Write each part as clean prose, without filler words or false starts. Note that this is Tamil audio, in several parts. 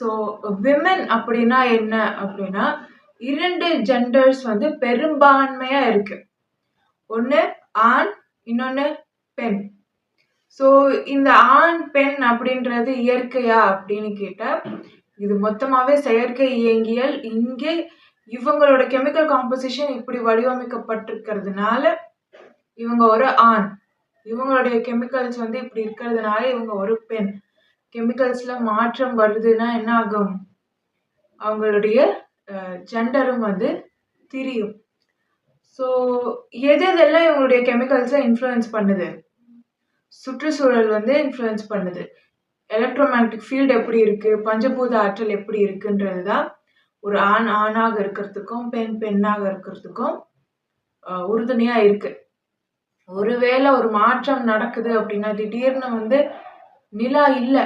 ஸோ விமென் அப்படின்னா என்ன அப்படின்னா 2 ஜெண்டர்ஸ் வந்து பெரும்பான்மையா இருக்கு. ஒண்ணு ஆண், இன்னொன்னு பெண். ஸோ இந்த ஆண், பெண் அப்படின்றது இயற்கையா அப்படின்னு கேட்டா, இது மொத்தமாவே செயற்கை இயங்கியல். இங்கே இவங்களோட கெமிக்கல் காம்போசிஷன் இப்படி வடிவமைக்கப்பட்டிருக்கிறதுனால இவங்க ஒரு ஆண். இவங்களுடைய கெமிக்கல்ஸ் வந்து இப்படி இருக்கிறதுனால இவங்க ஒரு பெண். கெமிக்கல்ஸ்ல மாற்றம் வருதுன்னா என்ன ஆகும்? அவங்களுடைய ஜெண்டரும் வந்து திரியும். ஸோ எதெல்லாம் இவங்களுடைய கெமிக்கல்ஸை இன்ஃப்ளூயன்ஸ் பண்ணுது? சுற்றுச்சூழல் வந்து இன்ஃப்ளூயன்ஸ் பண்ணுது. எலக்ட்ரோமேக்னெட்டிக் ஃபீல்டு எப்படி இருக்கு, பஞ்சபூத ஆற்றல் எப்படி இருக்குன்றது தான் ஒரு ஆண் ஆணாக இருக்கிறதுக்கும் பெண் பெண்ணாக இருக்கிறதுக்கும் உறுதுணையா இருக்கு. ஒருவேளை ஒரு மாற்றம் நடக்குது அப்படின்னா திடீர்னு வந்து நிலா இல்ல,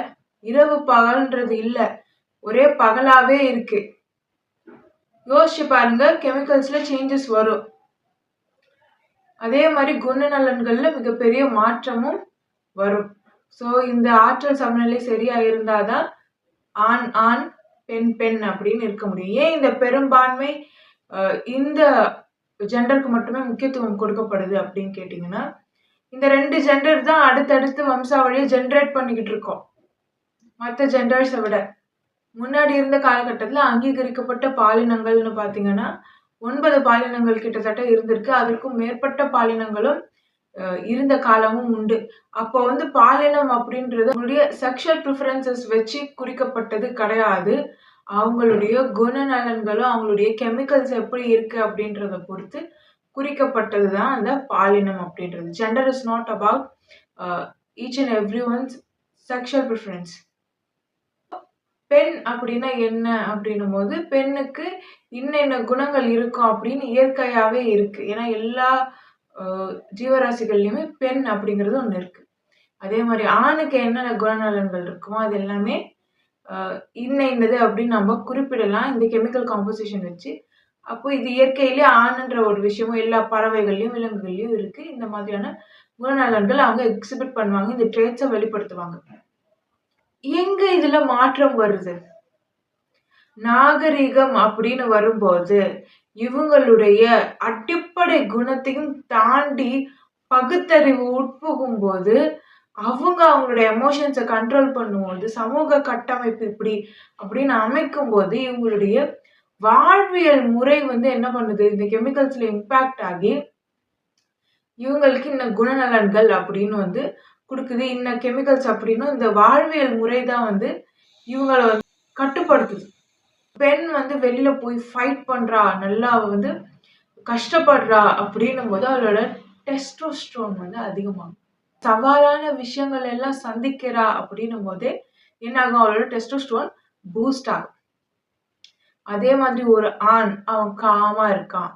இரவு பகல்ன்றது இல்ல, ஒரே பகலாவே இருக்கு. யோசிச்சு பாருங்க, கெமிக்கல்ஸ்ல சேஞ்சஸ் வரும். அதே மாதிரி குணநலன்கள்ல மிகப்பெரிய மாற்றமும் வரும். ஸோ இந்த ஆற்றல் சமநிலை சரியா இருந்தாதான் ஆண் ஆண் பெண் பெண் அப்படின்னு இருக்க முடியும். ஏன் இந்த பெரும்பான்மை இந்த ஜெண்டருக்கு மட்டுமே முக்கியத்துவம் கொடுக்கப்படுது அப்படின்னு கேட்டீங்கன்னா, இந்த 2 ஜெண்டர் தான் அடுத்தடுத்து வம்சாவளியை ஜென்ரேட் பண்ணிக்கிட்டு இருக்கோம். மற்ற ஜெண்டர்ஸை விட முன்னாடி இருந்த காலகட்டத்தில் அங்கீகரிக்கப்பட்ட பாலினங்கள்னு பார்த்தீங்கன்னா 9 பாலினங்கள் கிட்டத்தட்ட இருந்திருக்கு. அதற்கும் மேற்பட்ட பாலினங்களும் இருந்த காலமும் உண்டு. அப்போ வந்து பாலினம் அப்படின்றது அவங்களுடைய செக்ஷுவல் ப்ரிஃபரன்சஸ் வச்சு குறிக்கப்பட்டது கிடையாது. அவங்களுடைய குணநலன்களும் அவங்களுடைய கெமிக்கல்ஸ் எப்படி இருக்கு அப்படின்றத பொறுத்து குறிக்கப்பட்டது தான் அந்த பாலினம் அப்படின்றது. Gender is not about each and every once sexual preference. பெண் அப்படின்னா என்ன அப்படின்னும் போது பெண்ணுக்கு இன்னென்ன குணங்கள் இருக்கும் அப்படின்னு இயற்கையாவே இருக்கு. ஏன்னா எல்லா ஜீவராசிகள்லையுமே பெண் அப்படிங்கிறது ஒன்று இருக்கு. அதே மாதிரி ஆணுக்கு என்னென்ன குணநலன்கள் இருக்குமோ அது எல்லாமே இன்னது அப்படின்னு நம்ம குறிப்பிடலாம் இந்த கெமிக்கல் காம்போசிஷன் வச்சு. அப்போ இது இயற்கையிலே ஆணுன்ற ஒரு விஷயமும் எல்லா பறவைகள்லையும் விலங்குகள்லையும் இருக்கு. இந்த மாதிரியான குணநலன்கள் அவங்க எக்ஸிபிட் பண்ணுவாங்க, இந்த ட்ரேட்ஸை வெளிப்படுத்துவாங்க. எங்க இதுல மாற்றம் வருது? நாகரிகம் அப்படின்னு வரும்போது இவங்களுடைய அடிப்படை குணத்தையும் தாண்டி பகுத்தறிவு உட்புகும் போது அவங்களுடைய எமோஷன்ஸை கண்ட்ரோல் பண்ணும்போது சமூக கட்டமைப்பு இப்படி அப்படின்னு அமைக்கும் போது இவங்களுடைய வாழ்வியல் முறை வந்து என்ன பண்ணுது? இந்த கெமிக்கல்ஸ்ல இம்பாக்ட் ஆகி இவங்களுக்கு இந்த குணநலன்கள் அப்படின்னு வந்து கொடுக்குது. இந்த கெமிக்கல்ஸ் அப்படின்னு இந்த வாழ்வியல் முறை தான் வந்து இவங்களை வந்து கட்டுப்படுத்துது. பெண் வந்து வெளியில போய் ஃபைட் பண்றா, நல்லா அவ வந்து கஷ்டப்படுறா அப்படின்னும் போது அவளோட டெஸ்டோஸ்டரோன் வந்து அதிகமாகும். சவாலான விஷயங்கள் எல்லாம் சந்திக்கிறா அப்படின்னும் போதே என்ன ஆகும்? அவளோட டெஸ்டோஸ்டரோன் பூஸ்ட் ஆகும். அதே மாதிரி ஒரு ஆண் அவன் காமா இருக்கான்,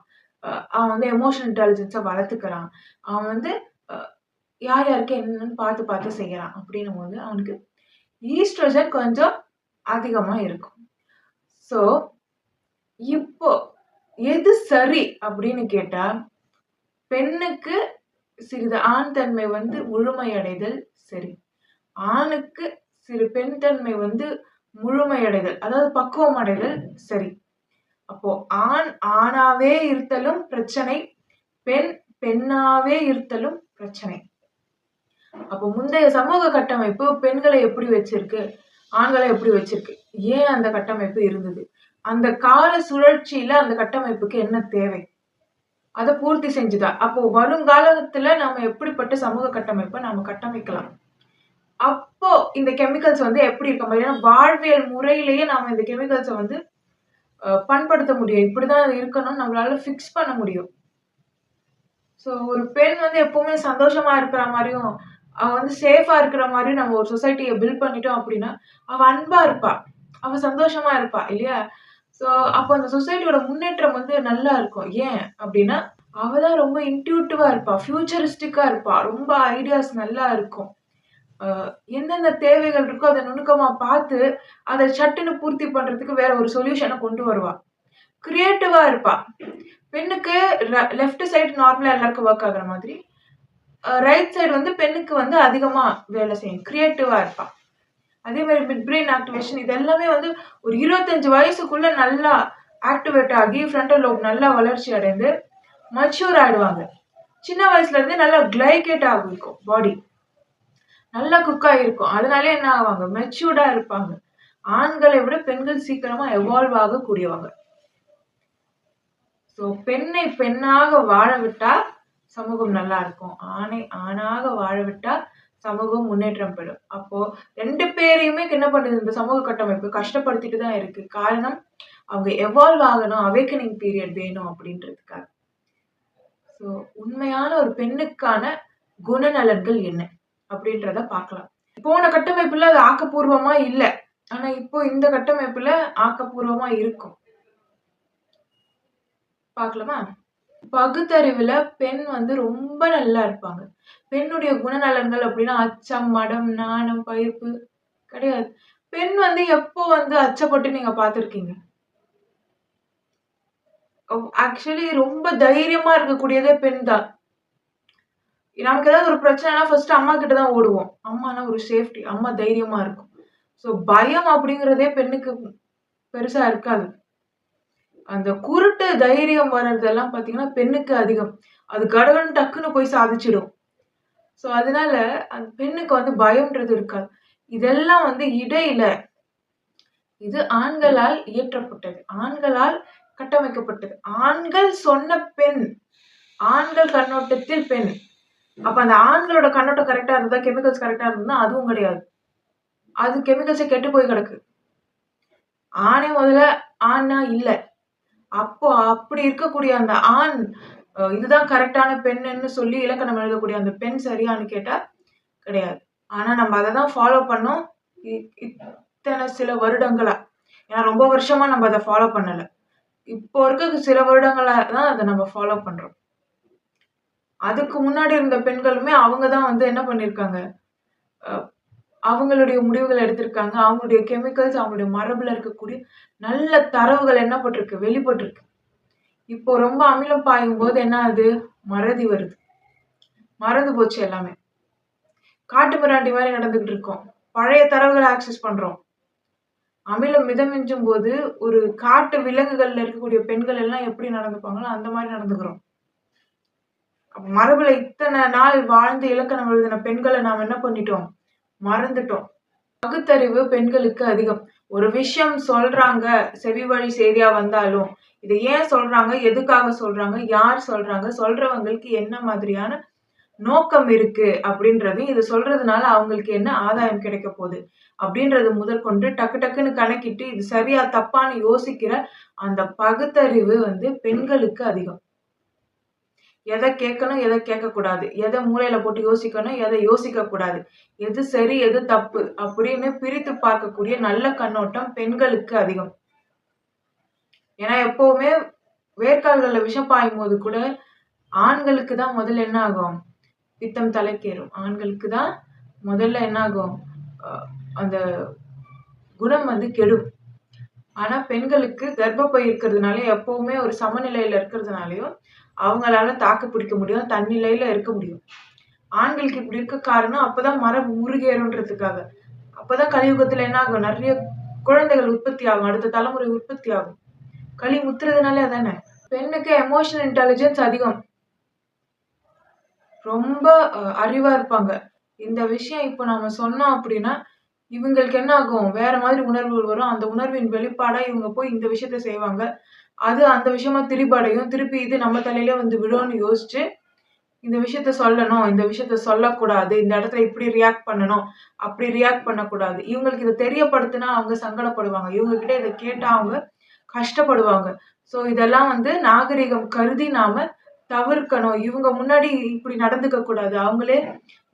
அவன் வந்து எமோஷனல் இன்டெலிஜென்ஸை வளர்த்துக்கிறான், அவன் வந்து யார் யாருக்கு என்னன்னு பார்த்து பார்த்து செய்யறான் அப்படின்னும் போது அவனுக்கு ஈஸ்ட்ரோஜன் கொஞ்சம் அதிகமா இருக்கும். ஸோ இப்போ எது சரி அப்படின்னு கேட்டா, பெண்ணுக்கு சிறிது ஆண் தன்மை வந்து முழுமையடைதல் சரி, ஆணுக்கு சிறு பெண் தன்மை வந்து முழுமையடைதல் அதாவது பக்குவம் அடைதல் சரி. அப்போ ஆண் ஆணாவே இருத்தலும் பிரச்சனை, பெண் பெண்ணாவே இருத்தலும் பிரச்சனை. அப்போ முந்தைய சமூக கட்டமைப்பு பெண்களை எப்படி வச்சிருக்கு, ஆண்களை எப்படி வச்சிருக்கு? ஏன் அந்த கட்டமைப்பு இருந்தது? அந்த கால சுழற்சியில அந்த கட்டமைப்புக்கு என்ன தேவை? அதை பூர்த்தி செஞ்சுதா? அப்போ வருங்காலத்துல நாம எப்படிப்பட்ட சமூக கட்டமைப்பை நாம கட்டமைக்கலாம்? அப்போ இந்த கெமிக்கல்ஸ் வந்து எப்படி இருக்க மாதிரி வாழ்வியல் முறையிலேயே நாம இந்த கெமிக்கல்ஸை வந்து பண்படுத்த முடியும். இப்படிதான் இருக்கணும் நம்மளால ஃபிக்ஸ் பண்ண முடியும். ஸோ ஒரு பெண் வந்து எப்பவுமே சந்தோஷமா இருக்கிற மாதிரியும் அவ வந்து சேஃபா இருக்கிற மாதிரியும் நம்ம ஒரு சொசைட்டியை பில்ட் பண்ணிட்டோம் அப்படின்னா அவ அன்பா இருப்பா, அவ சந்தோஷமா இருப்பா இல்லையா? ஸோ அப்போ அந்த சொசைட்டியோட முன்னேற்றம் வந்து நல்லா இருக்கும். ஏன் அப்படின்னா அவதான் ரொம்ப இன்ட்யூட்டிவா இருப்பா, ஃபியூச்சரிஸ்டிக்கா இருப்பா, ரொம்ப ஐடியாஸ் நல்லா இருக்கும். எந்தெந்த தேவைகள் இருக்கோ அதை நுணுக்கமா பார்த்து அதை சட்டுன்னு பூர்த்தி பண்றதுக்கு வேற ஒரு சொல்யூஷனை கொண்டு வருவா. கிரியேட்டிவா இருப்பா. பெண்ணுக்கு லெஃப்ட் சைடு நார்மலா எல்லாருக்கும் ஒர்க் ஆகுற மாதிரி ரைட் சைடு வந்து பெண்ணுக்கு வந்து அதிகமா வேலை செய்யும், கிரியேட்டிவா இருப்பா. அதே மாதிரி மிட் பிரெயின் ஆக்டிவேஷன் இது எல்லாமே வந்து ஒரு 25 வயசுக்குள்ள நல்லா ஆக்டிவேட் ஆகி ஃப்ரண்டல் லோப் நல்லா வளர்ச்சி அடைந்து மச்சூர் ஆயிடுவாங்க. சின்ன வயசுல இருந்து நல்லா கிளைகேட் ஆகிருக்கும் பாடி, நல்லா குக் ஆகிருக்கும். அதனாலே என்ன ஆவாங்க, மெச்சூர்டா இருப்பாங்க. ஆண்களை விட பெண்கள் சீக்கிரமா எவால்வ் ஆகக்கூடியவங்க. ஸோ பெண்ணை பெண்ணாக வாழ விட்டா சமூகம் நல்லா இருக்கும். ஆணை ஆணாக வாழ விட்டா சமூகம் முன்னேற்றம் பெறும். அப்போ 2 பேரையுமே என்ன பண்ணுது இந்த சமூக கட்டமைப்பு, கஷ்டப்படுத்திட்டு தான் இருக்கு. காரணம் அவங்க எவால்வ் ஆகணும், அவேக்கனிங் பீரியட் வேணும் அப்படின்றதுக்காக. ஸோ உண்மையான ஒரு பெண்ணுக்கான குணநலன்கள் என்ன அப்படின்றத பார்க்கலாம். போன கட்டமைப்புல அது ஆக்கப்பூர்வமா இல்லை, ஆனா இப்போ இந்த கட்டமைப்புல ஆக்கப்பூர்வமா இருக்கும். பார்க்கலாமா? பகுத்தறிவுல பெண் வந்து ரொம்ப நல்லா இருப்பாங்க. பெண்ணுடைய குணநலன்கள் அப்படின்னா அச்சம், மடம், நாணம், பயிர்ப்பு கிடையாது. பெண் வந்து எப்போ வந்து அச்சப்பட்டு நீங்க பார்த்திருக்கீங்க? ஆக்சுவலி ரொம்ப தைரியமா இருக்கக்கூடியதே பெண் தான். நமக்கு ஏதாவது ஒரு பிரச்சனைனா ஃபர்ஸ்ட் அம்மா கிட்ட தான் ஓடுவோம். அம்மானா ஒரு சேஃப்டி, அம்மா தைரியமா இருக்கும். ஸோ பயம் அப்படிங்கிறதே பெண்ணுக்கு பெருசா இருக்காது. அந்த குருட்டு தைரியம் வர்றதெல்லாம் பார்த்தீங்கன்னா பெண்ணுக்கு அதிகம். அது கடகடன்னு டக்குன்னு போய் சாதிச்சிடும். ஸோ அதனால அந்த பெண்ணுக்கு வந்து பயம்ன்றது இருக்காது. இதெல்லாம் வந்து இடையில இது ஆண்களால் இயற்றப்பட்டது, ஆண்களால் கட்டமைக்கப்பட்டது. ஆண்கள் சொன்ன பெண், ஆண்கள் கண்ணோட்டத்தில் பெண். அப்ப அந்த ஆண்களோட கண்ணோட்டம் கரெக்டா இருந்தா, கெமிக்கல்ஸ் கரெக்டா இருந்தா அதுவும் கிடையாது. அது கெமிக்கல்ஸே கெட்டு போய் கிடக்கு. ஆணே முதல்ல ஆணா இல்ல. அப்போ அப்படி இருக்கக்கூடிய அந்த ஆண் இதுதான் கரெக்டான பெண்ணுன்னு சொல்லி இலக்கணம் எழுதக்கூடிய அந்த பெண் சரியான்னு கேட்டா கிடையாது. ஆனா நம்ம அதை தான் ஃபாலோ பண்ணோம் இத்தனை சில வருடங்களா. ஏன்னா ரொம்ப வருஷமா நம்ம அதை ஃபாலோ பண்ணல. இப்போ இருக்க சில வருடங்களா தான் அதை நம்ம ஃபாலோ பண்றோம். அதுக்கு முன்னாடி இருந்த பெண்களுமே அவங்க தான் வந்து என்ன பண்ணிருக்காங்க, அவங்களுடைய முடிவுகளை எடுத்திருக்காங்க. அவங்களுடைய கெமிக்கல்ஸ், அவங்களுடைய மரபுல இருக்கக்கூடிய நல்ல தரவுகள் என்ன பட்டிருக்கு, வெளிப்பட்டிருக்கு. இப்போ ரொம்ப அமிலம் பாயும் போது என்ன ஆகுது, மறதி வருது, மறந்து போச்சு எல்லாமே. காட்டு மிராண்டி மாதிரி நடந்துகிட்டு இருக்கோம். பழைய தரவுகளை ஆக்சஸ் பண்றோம். அமிலம் மிதமிஞ்சும் போது ஒரு காட்டு விலங்குகள்ல இருக்கக்கூடிய பெண்கள் எல்லாம் எப்படி நடந்துப்பாங்களோ அந்த மாதிரி நடந்துக்கிறோம். மரபுல இத்தனை நாள் வாழ்ந்து இலக்கணம் எழுதின பெண்களை நாம் என்ன பண்ணிட்டோம், மறந்துட்டோம். பகுத்தறிவு பெண்களுக்கு அதிகம். ஒரு விஷயம் சொல்றாங்க, செவி வழி செய்தியா வந்தாலும் இதை ஏன் சொல்றாங்க, எதுக்காக சொல்றாங்க, யார் சொல்றாங்க, சொல்றவங்களுக்கு என்ன மாதிரியான நோக்கம் இருக்கு அப்படின்றது, இது சொல்றதுனால அவங்களுக்கு என்ன ஆதாயம் கிடைக்க போகுது அப்படின்றது முதற்கொண்டு டக்கு டக்குன்னு கணக்கிட்டு இது சரியா தப்பான்னு யோசிக்கிற அந்த பகுத்தறிவு வந்து பெண்களுக்கு அதிகம். எதை கேட்கணும், எதை கேட்கக்கூடாது, எதை மூளையில போட்டு யோசிக்கணும், எதை யோசிக்க கூடாது, எது சரி எது தப்பு அப்படின்னு பிரித்து பார்க்கக்கூடிய நல்ல கண்ணோட்டம் பெண்களுக்கு அதிகம். ஏன்னா எப்பவுமே வேர்க்கால்கள்ல விஷம் பாயும் போது கூட ஆண்களுக்கு தான் முதல்ல என்ன ஆகும், பித்தம் தலைக்கேறும். ஆண்களுக்கு தான் முதல்ல என்ன ஆகும், அந்த குணம் வந்து கெடும். ஆனா பெண்களுக்கு கர்ப்பப்பை இருக்கிறதுனால எப்பவுமே ஒரு சமநிலையில இருக்கிறதுனாலயும் அவங்களால தாக்கு பிடிக்க முடியும், தன்னிலையில இருக்க முடியும். ஆண்களுக்கு இப்படி இருக்க காரணம் அப்பதான் மரபு முருகேறுன்றதுக்காக. அப்பதான் கலியுகத்துல என்ன ஆகும், நிறைய குழந்தைகள் உற்பத்தி ஆகும், அடுத்த தலைமுறை உற்பத்தி ஆகும். களி முத்துறதுனாலே அதானே. பெண்ணுக்கு எமோஷனல் இன்டெலிஜென்ஸ் அதிகம், ரொம்ப அறிவா இருப்பாங்க. இந்த விஷயம் இப்போ நாம சொன்னோம் அப்படின்னா இவங்களுக்கு என்ன ஆகும், வேற மாதிரி உணர்வுகள் வரும். அந்த உணர்வின் வெளிப்பாடா இவங்க போய் இந்த விஷயத்த செய்வாங்க. அது அந்த விஷயமா திரிபடையும், திருப்பி இது நம்ம தலையிலே வந்து விழும்னு யோசிச்சு இந்த விஷயத்த சொல்லணும், இந்த விஷயத்த சொல்லக்கூடாது, இந்த இடத்துல இப்படி ரியாக்ட் பண்ணணும், அப்படி ரியாக்ட் பண்ணக்கூடாது. இவங்களுக்கு இதை தெரியப்படுத்தினா அவங்க சங்கடப்படுவாங்க, இவங்க கிட்ட இதை கேட்டா அவங்க கஷ்டப்படுவாங்க. ஸோ இதெல்லாம் வந்து நாகரிகம் கருதி நாம தவிர்க்கணும். இவங்க முன்னாடி இப்படி நடந்துக்க கூடாது, அவங்களே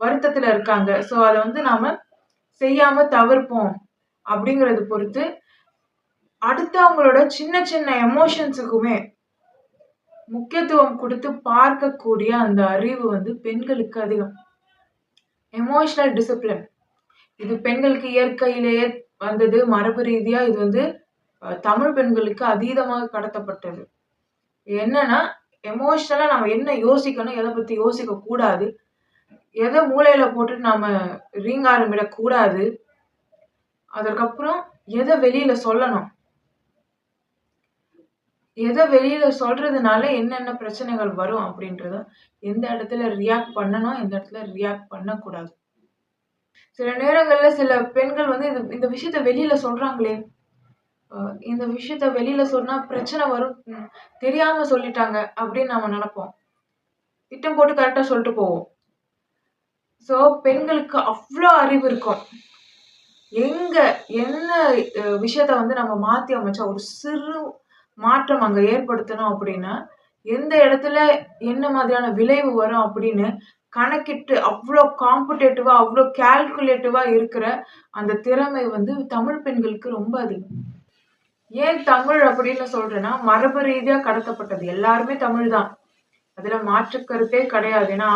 வருத்தத்துல இருக்காங்க. ஸோ அதை வந்து நாம செய்யாம தவிர்ப்போம் அப்படிங்கறது பொறுத்து அடுத்தவங்களோட சின்ன சின்ன எமோஷன்ஸுக்குமே முக்கியத்துவம் கொடுத்து பார்க்கக்கூடிய அந்த அறிவு வந்து பெண்களுக்கு அதிகம். எமோஷனல் டிசிப்ளின் இது பெண்களுக்கு இயற்கையிலேயே வந்தது, மரபு ரீதியா இது வந்து தமிழ் பெண்களுக்கு அதீதமாக கடத்தப்பட்டது. என்னன்னா எமோஷனலா நம்ம என்ன யோசிக்கணும், எதை பத்தி யோசிக்க கூடாது, எதை மூளையில போட்டு நாம ரீங்காரமிடக்கூடாது, அதற்கப்புறம் எதை வெளியில சொல்லணும், எதை வெளியில சொல்றதுனால என்னென்ன பிரச்சனைகள் வரும் அப்படின்றத, எந்த இடத்துல ரியாக்ட் பண்ணணும், எந்த இடத்துல ரியாக்ட் பண்ணக்கூடாது. சில நேரங்கள்ல சில பெண்கள் வந்து இந்த விஷயத்த வெளியில சொல்றாங்களே, இந்த விஷயத்த வெளியில சொன்னா பிரச்சனை வரும், தெரியாம சொல்லிட்டாங்க அப்படின்னு நம்ம நினைப்போம். திட்டம் போட்டு கரெக்டா சொல்லிட்டு போவோம். ஸோ பெண்களுக்கு அவ்ளோ அறிவு இருக்கும். எங்க என்ன விஷயத்த வந்து நம்ம மாத்தி அமைச்சா ஒரு சிறு மாற்றம் அங்க ஏற்படுத்தணும் அப்படின்னா, எந்த இடத்துல என்ன மாதிரியான விளைவு வரும் அப்படின்னு கணக்கிட்டு அவ்ளோ காம்படேட்டிவா, அவ்ளோ கால்குலேட்டிவா இருக்கிற அந்த திறமை வந்து தமிழ் பெண்களுக்கு ரொம்ப அதிகம். ஏன் தமிழ் அப்படின்னு சொல்றேன்னா, மரபு ரீதியா கடத்தப்பட்டது. எல்லாருமே தமிழ் தான். அதுல மாற்று கருத்தே கிடையாது. ஏன்னா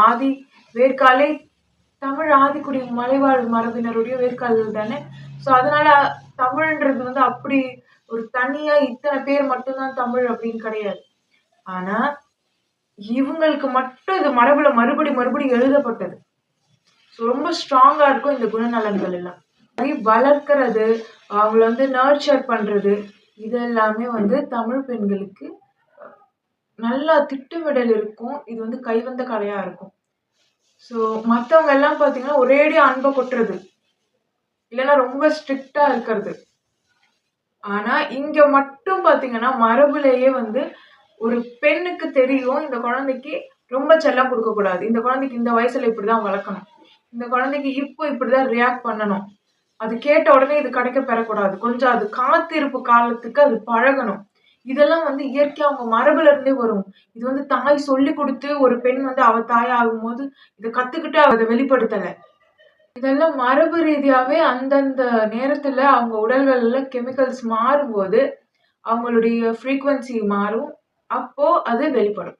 வேர்க்காலே தமிழ் ஆதிக்குடி மலைவாழ் மரபினருடைய வேர்க்கால்கள் தானே. ஸோ அதனால தமிழ்ன்றது வந்து அப்படி ஒரு தனியா இத்தனை பேர் மட்டும் தான் தமிழ் அப்படின்னு கிடையாது. ஆனா இவங்களுக்கு மட்டும் இது மரபுல மறுபடியும் எழுதப்பட்டது. ரொம்ப ஸ்ட்ராங்கா இருக்கும் இந்த குணநலன்கள் எல்லாம். வளர்க்கறது, அவங்கள வந்து நர்ச்சர் பண்றது, இது எல்லாமே வந்து தமிழ் பெண்களுக்கு நல்லா திட்டமிடல் இருக்கும். இது வந்து கைவந்த கலையா இருக்கும். ஸோ மத்தவங்க எல்லாம் பார்த்தீங்கன்னா, ஒரேடியா அன்ப கொட்டுறது. இல்லன்னா ரொம்ப ஸ்ட்ரிக்ட்டா இருக்கிறது. ஆனா இங்க மட்டும் பார்த்தீங்கன்னா, மரபுலேயே வந்து ஒரு பெண்ணுக்கு தெரியும், இந்த குழந்தைக்கு ரொம்ப செல்லம் குடுக்கக்கூடாது. இந்த குழந்தைக்கு இந்த வயசுல இப்படிதான் வளர்க்கணும். இந்த குழந்தைக்கு இப்போ இப்படிதான் ரியாக்ட் பண்ணணும். அது கேட்ட உடனே இது கிடைக்க பெறக்கூடாது. கொஞ்சம் அது காத்திருப்பு காலத்துக்கு அது பழகணும். இதெல்லாம் வந்து இயற்கையா அவங்க மரபுல இருந்தே வரும். இது வந்து தாய் சொல்லிக் குடுத்து ஒரு பெண் வந்து அவ தாய் ஆகும்போது இத கத்துக்கிட்டு அத வெளிப்படுத்தல. இதெல்லாம் மரபு ரீதியாவே அந்தந்த நேரத்துல அவங்க உடல்கள்ல கெமிக்கல்ஸ் மாறும்போது, அவங்களுடைய ஃப்ரீக்வென்சி மாறும். அப்போ அது வெளிப்படும்.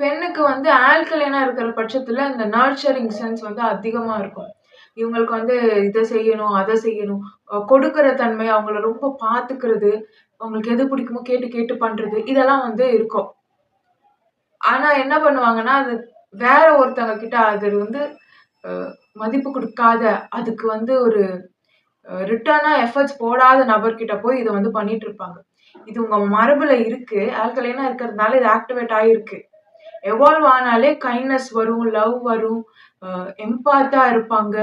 பெண்ணுக்கு வந்து ஆல்கலைனா இருக்கிற பட்சத்துல இந்த நர்ச்சரிங் சென்ஸ் வந்து அதிகமா இருக்கும். இவங்களுக்கு வந்து இத செய்யணும், அத செய்யணும். கொடுக்கிற தன்மை, அவங்கள ரொம்ப பார்த்துக்கிறது, அவங்களுக்கு எது பிடிக்குமோ கேட்டு கேட்டு பண்றது, இதெல்லாம் வந்து இருக்கும். ஆனா என்ன பண்ணுவாங்கன்னா, அது வேற ஒருத்தவங்க கிட்ட அது வந்து மதிப்பு குடுக்காத, அதுக்கு வந்து ஒரு ரிட்டர்னா எஃபர்ட்ஸ் போடாத நபர்கிட்ட போய் இத வந்து பண்ணிட்டு இருப்பாங்க. இது உங்க மரபுல இருக்கு. ஆல்கலைனா இருக்கிறதுனால இது ஆக்டிவேட் ஆயிருக்கு. எவால்வ் ஆனாலே கைண்ட்னஸ் வரும், லவ் வரும், எம்பாத்தா இருப்பாங்க,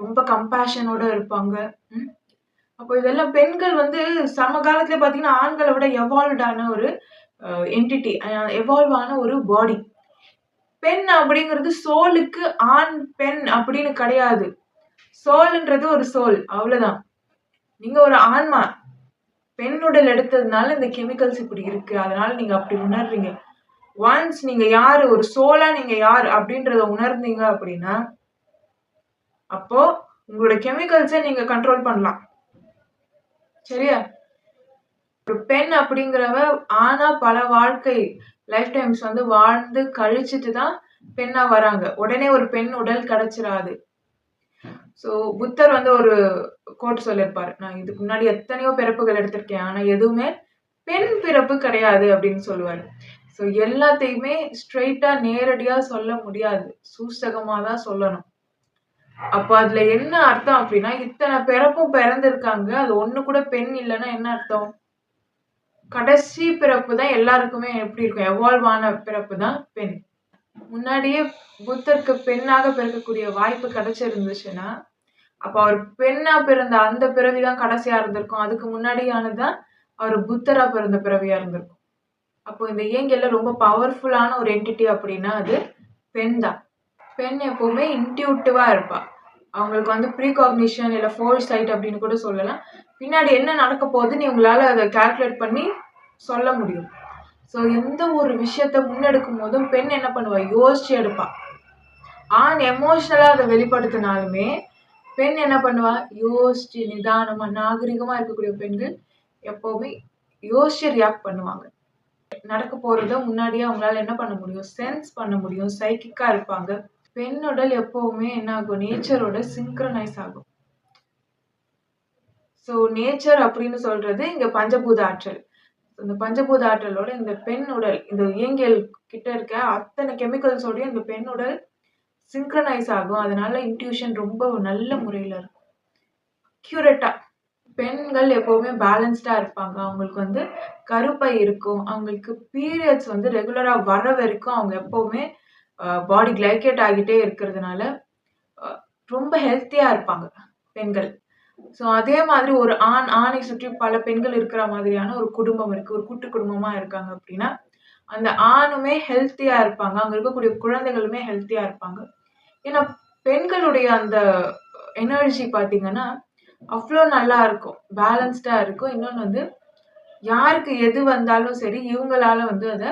ரொம்ப கம்பேஷனோட இருப்பாங்க. ம். அப்போ இதெல்லாம் பெண்கள் வந்து சமகாலத்திலே பார்த்தீங்கன்னா, ஆண்கள விட எவால்வ்ட் ஆன ஒரு என்டிட்டி, எவால்வ் ஆன ஒரு பாடி. பெண் அப்படிங்கிறது சோலுக்கு ஆண், பெண் அப்படின்னு கிடையாது. சோல்ன்றது ஒரு சோல். அவ்வளவுதான். நீங்க ஒரு ஆன்மா. பெண் உடல் எடுத்ததுனால இந்த கெமிக்கல்ஸ் இப்படி இருக்கு. அதனால நீங்க அப்படி உணர்றீங்க. ஒன்ஸ் நீங்க யாரு, ஒரு சோலா நீங்க யார் அப்படின்றத உணர்ந்தீங்க அப்படின்னா, அப்போ உங்களோட கெமிக்கல்ஸ நீங்க கண்ட்ரோல் பண்ணலாம். சரியா? ஒரு பெண் அப்படிங்கிறவ ஆனா பல வாழ்க்கை லைஃப் டைம்ஸ் வந்து வாழ்ந்து கழிச்சுட்டு தான் பெண்ணா வராங்க. உடனே ஒரு பெண் உடல் கிடைச்சிராது. ஸோ புத்தர் வந்து ஒரு கோட் சொல்லியிருப்பாரு. நான் இதுக்கு முன்னாடி எத்தனையோ பிறப்புகள் எடுத்திருக்கேன். ஆனா எதுவுமே பெண் பிறப்பு கிடையாது அப்படின்னு சொல்லுவாரு. ஸோ எல்லாத்தையுமே ஸ்ட்ரெயிட்டா நேரடியா சொல்ல முடியாது. சூசகமா தான் சொல்லணும். அப்ப அதுல என்ன அர்த்தம் அப்படின்னா, இத்தனை பிறப்பும் பிறந்திருக்காங்க. அது ஒண்ணு கூட பெண் இல்லன்னா என்ன அர்த்தம்? கடைசி பிறப்பு தான் எல்லாருக்குமே எப்படி இருக்கும்? எவால்வ் ஆன பிறப்பு தான் பெண். முன்னாடியே புத்தருக்கு பெண்ணாக பிறக்கக்கூடிய வாய்ப்பு கிடைச்சிருந்துச்சுன்னா, அப்ப அவர் பெண்ணா பிறந்த அந்த பிறவி தான் கடைசியா இருந்திருக்கும். அதுக்கு முன்னாடியானது தான் அவர் புத்தரா பிறந்த பிறவியா இருந்திருக்கும். அப்போ இந்த இயங்கியல்ல ரொம்ப பவர்ஃபுல்லான ஒரு என்டிட்டி அப்படின்னா அது பெண் தான். பெண் எப்பவுமே இன்ட்யூட்டிவா இருப்பா. அவங்களுக்கு வந்து ப்ரீகாக்னிஷன் இல்ல ஃபோர்சைட் அப்படின்னு கூட சொல்லலாம். பின்னாடி என்ன நடக்க போகுதுன்னு உங்களால அத கால்குலேட் பண்ணி சொல்ல முடியும். ஸோ எந்த ஒரு விஷயத்த முன்னெடுக்கும் போதும் பெண் என்ன பண்ணுவா? யோசிச்சு எடுப்பா. ஆண் எமோஷனலா அத வெளிப்படுத்தினாலுமே, பெண் என்ன பண்ணுவா? யோசிச்சு நிதானமா, நாகரிகமா இருக்கக்கூடிய பெண்கள் எப்பவுமே யோசிச்சு ரியாக்ட் பண்ணுவாங்க. நடக்க போறத முன்னாடியே அவங்களால என்ன பண்ண முடியும்? சென்ஸ் பண்ண முடியும். சைக்கிக்கா இருப்பாங்க. பெண் உடல் எப்பவுமே என்ன ஆகும்? நேச்சரோட சிங்க்ரனைஸ் ஆகும். ஸோ நேச்சர் அப்படின்னு சொல்றது இங்க பஞ்சபூத ஆற்றல். இந்த பஞ்சபூத ஆற்றலோட இந்த பெண் உடல், இந்த இயங்கியல் கிட்ட இருக்க அத்தனை கெமிக்கல்ஸோடயும் இந்த பெண் உடல் சிங்க்ரனைஸ் ஆகும். அதனால இன்ட்யூஷன் ரொம்ப நல்ல முறையில இருக்கும். அக்யூரேட்டா பெண்கள் எப்பவுமே பேலன்ஸ்டா இருப்பாங்க. அவங்களுக்கு வந்து கருப்பை இருக்கும். அவங்களுக்கு பீரியட்ஸ் வந்து ரெகுலரா வர வரைக்கும் அவங்க எப்பவுமே பாடி கிளைகேட் ஆகிட்டே இருக்கிறதுனால அ ரொம்ப ஹெல்த்தியா இருப்பாங்க பெண்கள். ஸோ அதே மாதிரி ஒரு ஆணை சுற்றி பல பெண்கள் இருக்கிற மாதிரியான ஒரு குடும்பம் இருக்கு. ஒரு கூட்டு குடும்பமா இருக்காங்க அப்படின்னா, அந்த ஆணுமே ஹெல்த்தியா இருப்பாங்க. அங்க இருக்கக்கூடிய குழந்தைகளுமே ஹெல்த்தியா இருப்பாங்க. ஏன்னா, பெண்களுடைய அந்த எனர்ஜி பார்த்தீங்கன்னா, அவ்ளோ நல்லா இருக்கும். பேலன்ஸ்டா இருக்கும். இன்னொன்னு வந்து யாருக்கு எது வந்தாலும் சரி, இவங்களால வந்து அத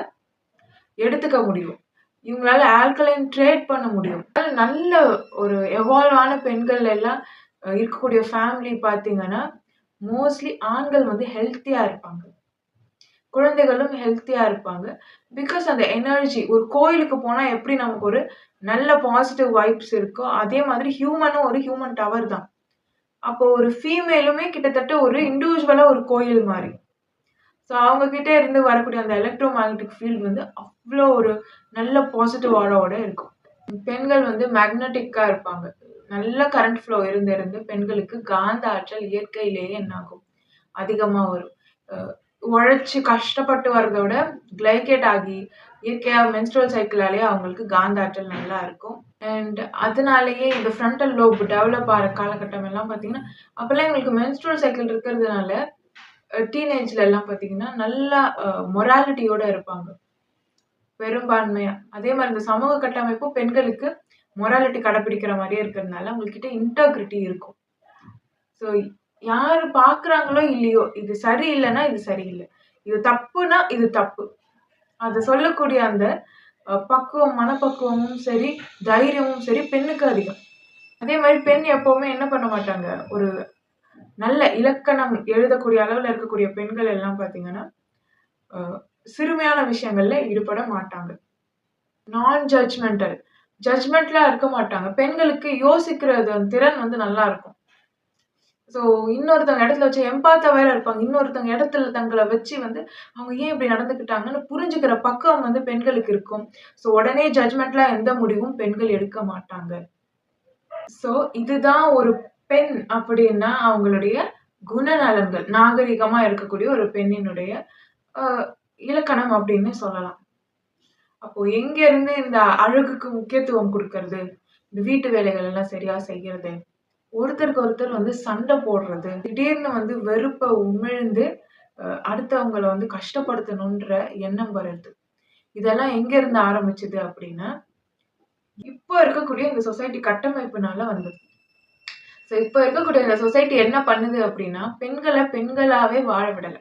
எடுத்துக்க முடியும். இவங்களால ஆல்கலைன் ட்ரேட் பண்ண முடியும். நல்ல ஒரு எவால்வ் ஆன பெண்கள் எல்லாம் இருக்கக்கூடிய ஃபேமிலி பார்த்தீங்கன்னா, மோஸ்ட்லி ஆண்கள் வந்து ஹெல்த்தியா இருப்பாங்க. குழந்தைகளும் ஹெல்த்தியா இருப்பாங்க. பிகாஸ் அந்த எனர்ஜி ஒரு கோயிலுக்கு போனா எப்படி நமக்கு ஒரு நல்ல பாசிட்டிவ் வைப்ஸ் இருக்கோ, அதே மாதிரி ஹியூமனும் ஒரு ஹியூமன் டவர் தான். அப்போ ஒரு ஃபீமேலுமே கிட்டத்தட்ட ஒரு இண்டிவிஜுவலா ஒரு கோயில் மாரி. ஸோ அவங்க கிட்ட இருந்து வரக்கூடிய அந்த எலக்ட்ரோ மேக்னெட்டிக் ஃபீல்ட் வந்து அவ்ளோ ஒரு நல்ல பாசிட்டிவ் ஆராவோட இருக்கும். பெண்கள் வந்து மேக்னெட்டிக்கா இருப்பாங்க. நல்ல கரண்ட் ஃப்ளோ இருந்து பெண்களுக்கு காந்த ஆற்றல் இயற்கையிலேயே என்னாகும்? அதிகமா வரும். அ உழைச்சு கஷ்டப்பட்டு வரத விட கிளைகேட் ஆகி இயற்கையா மென்ஸ்ட்ருவல் சைக்கிளாலேயே அவங்களுக்கு காந்த ஆற்றல் நல்லா இருக்கும். அண்ட் அதனாலேயே இந்த ஃப்ரண்டல் லோப் டெவலப் ஆகுற காலகட்டம் எல்லாம் பார்த்தீங்கன்னா, அப்பல்லாம் இவங்களுக்கு மென்ஸ்ட்ருவல் சைக்கிள் இருக்கிறதுனால டீனேஜ்ல எல்லாம் பார்த்தீங்கன்னா, நல்லா மொராலிட்டியோட இருப்பாங்க. பெரும்பான்மையா. அதே மாரி இந்த சமூக கட்டமைப்பும் பெண்களுக்கு மொராலிட்டி கடைப்பிடிக்கிற மாரியே இருக்கிறதுனால, அவங்ககிட்ட இன்டெகிரிட்டி இருக்கும். ஸோ யாரு பார்க்குறாங்களோ இல்லையோ, இது சரியில்லன்னா இது சரியில்ல. இது தப்புனா இது தப்பு. அத சொல்லக்கூடிய அந்த பக்குவம், மனப்பக்குவமும் சரி, தைரியமும் சரி பெண்ணுக்கு அதிகம். அதே மாரி பெண் எப்பவுமே என்ன பண்ண மாட்டாங்க, ஒரு நல்ல இலக்கணம் எழுதக்கூடிய அளவுல இருக்கக்கூடிய பெண்கள் எல்லாம் பார்த்தீங்கன்னா, அ சிறுமையான விஷயங்கள்ல ஈடுபட மாட்டாங்க. நான் ஜட்ஜ்மெண்டல். ஜட்ஜ்மென்ட்லாம் இருக்க மாட்டாங்க. பெண்களுக்கு யோசிக்கிறது அந்த திறன் வந்து நல்லா இருக்கும். ஸோ இன்னொருத்தவங்க இடத்துல வச்சு எம்பாத்தா வேற இருப்பாங்க. இன்னொருத்தவங்க இடத்துல தங்கள வச்சு வந்து, அவங்க ஏன் இப்படி நடந்துக்கிட்டாங்கன்னு புரிஞ்சுக்கிற பக்குவம் வந்து பெண்களுக்கு இருக்கும். ஸோ உடனே ஜட்ஜ்மென்ட்ல எந்த முடிவும் பெண்கள் எடுக்க மாட்டாங்க. ஸோ இதுதான் ஒரு பெண் அப்படின்னா அவங்களுடைய குணநலன்கள். நாகரிகமா இருக்கக்கூடிய ஒரு பெண்ணினுடைய அ இலக்கணம் அப்படின்னு சொல்லலாம். அப்போ எங்க இருந்து இந்த அழகுக்கு முக்கியத்துவம் குடுக்கறது? இந்த வீட்டு வேலைகள் எல்லாம் சரியா செய்யறது, ஒருத்தருக்கு ஒருத்தர் வந்து சண்டை போடுறது, திடீர்னு வந்து வெறுப்ப உமிழ்ந்து அடுத்தவங்கள வந்து கஷ்டப்படுத்தணுன்ற எண்ணம் வர்றது. இதெல்லாம் எங்க இருந்து ஆரம்பிச்சது அப்படின்னா, இப்போ இருக்கக்கூடிய இந்த சொசைட்டி கட்டமைப்புனால வந்தது. ஸோ இப்போ இருக்கக்கூடிய இந்த சொசைட்டி என்ன பண்ணுது அப்படின்னா, பெண்கள பெண்களாவே வாழ விடல.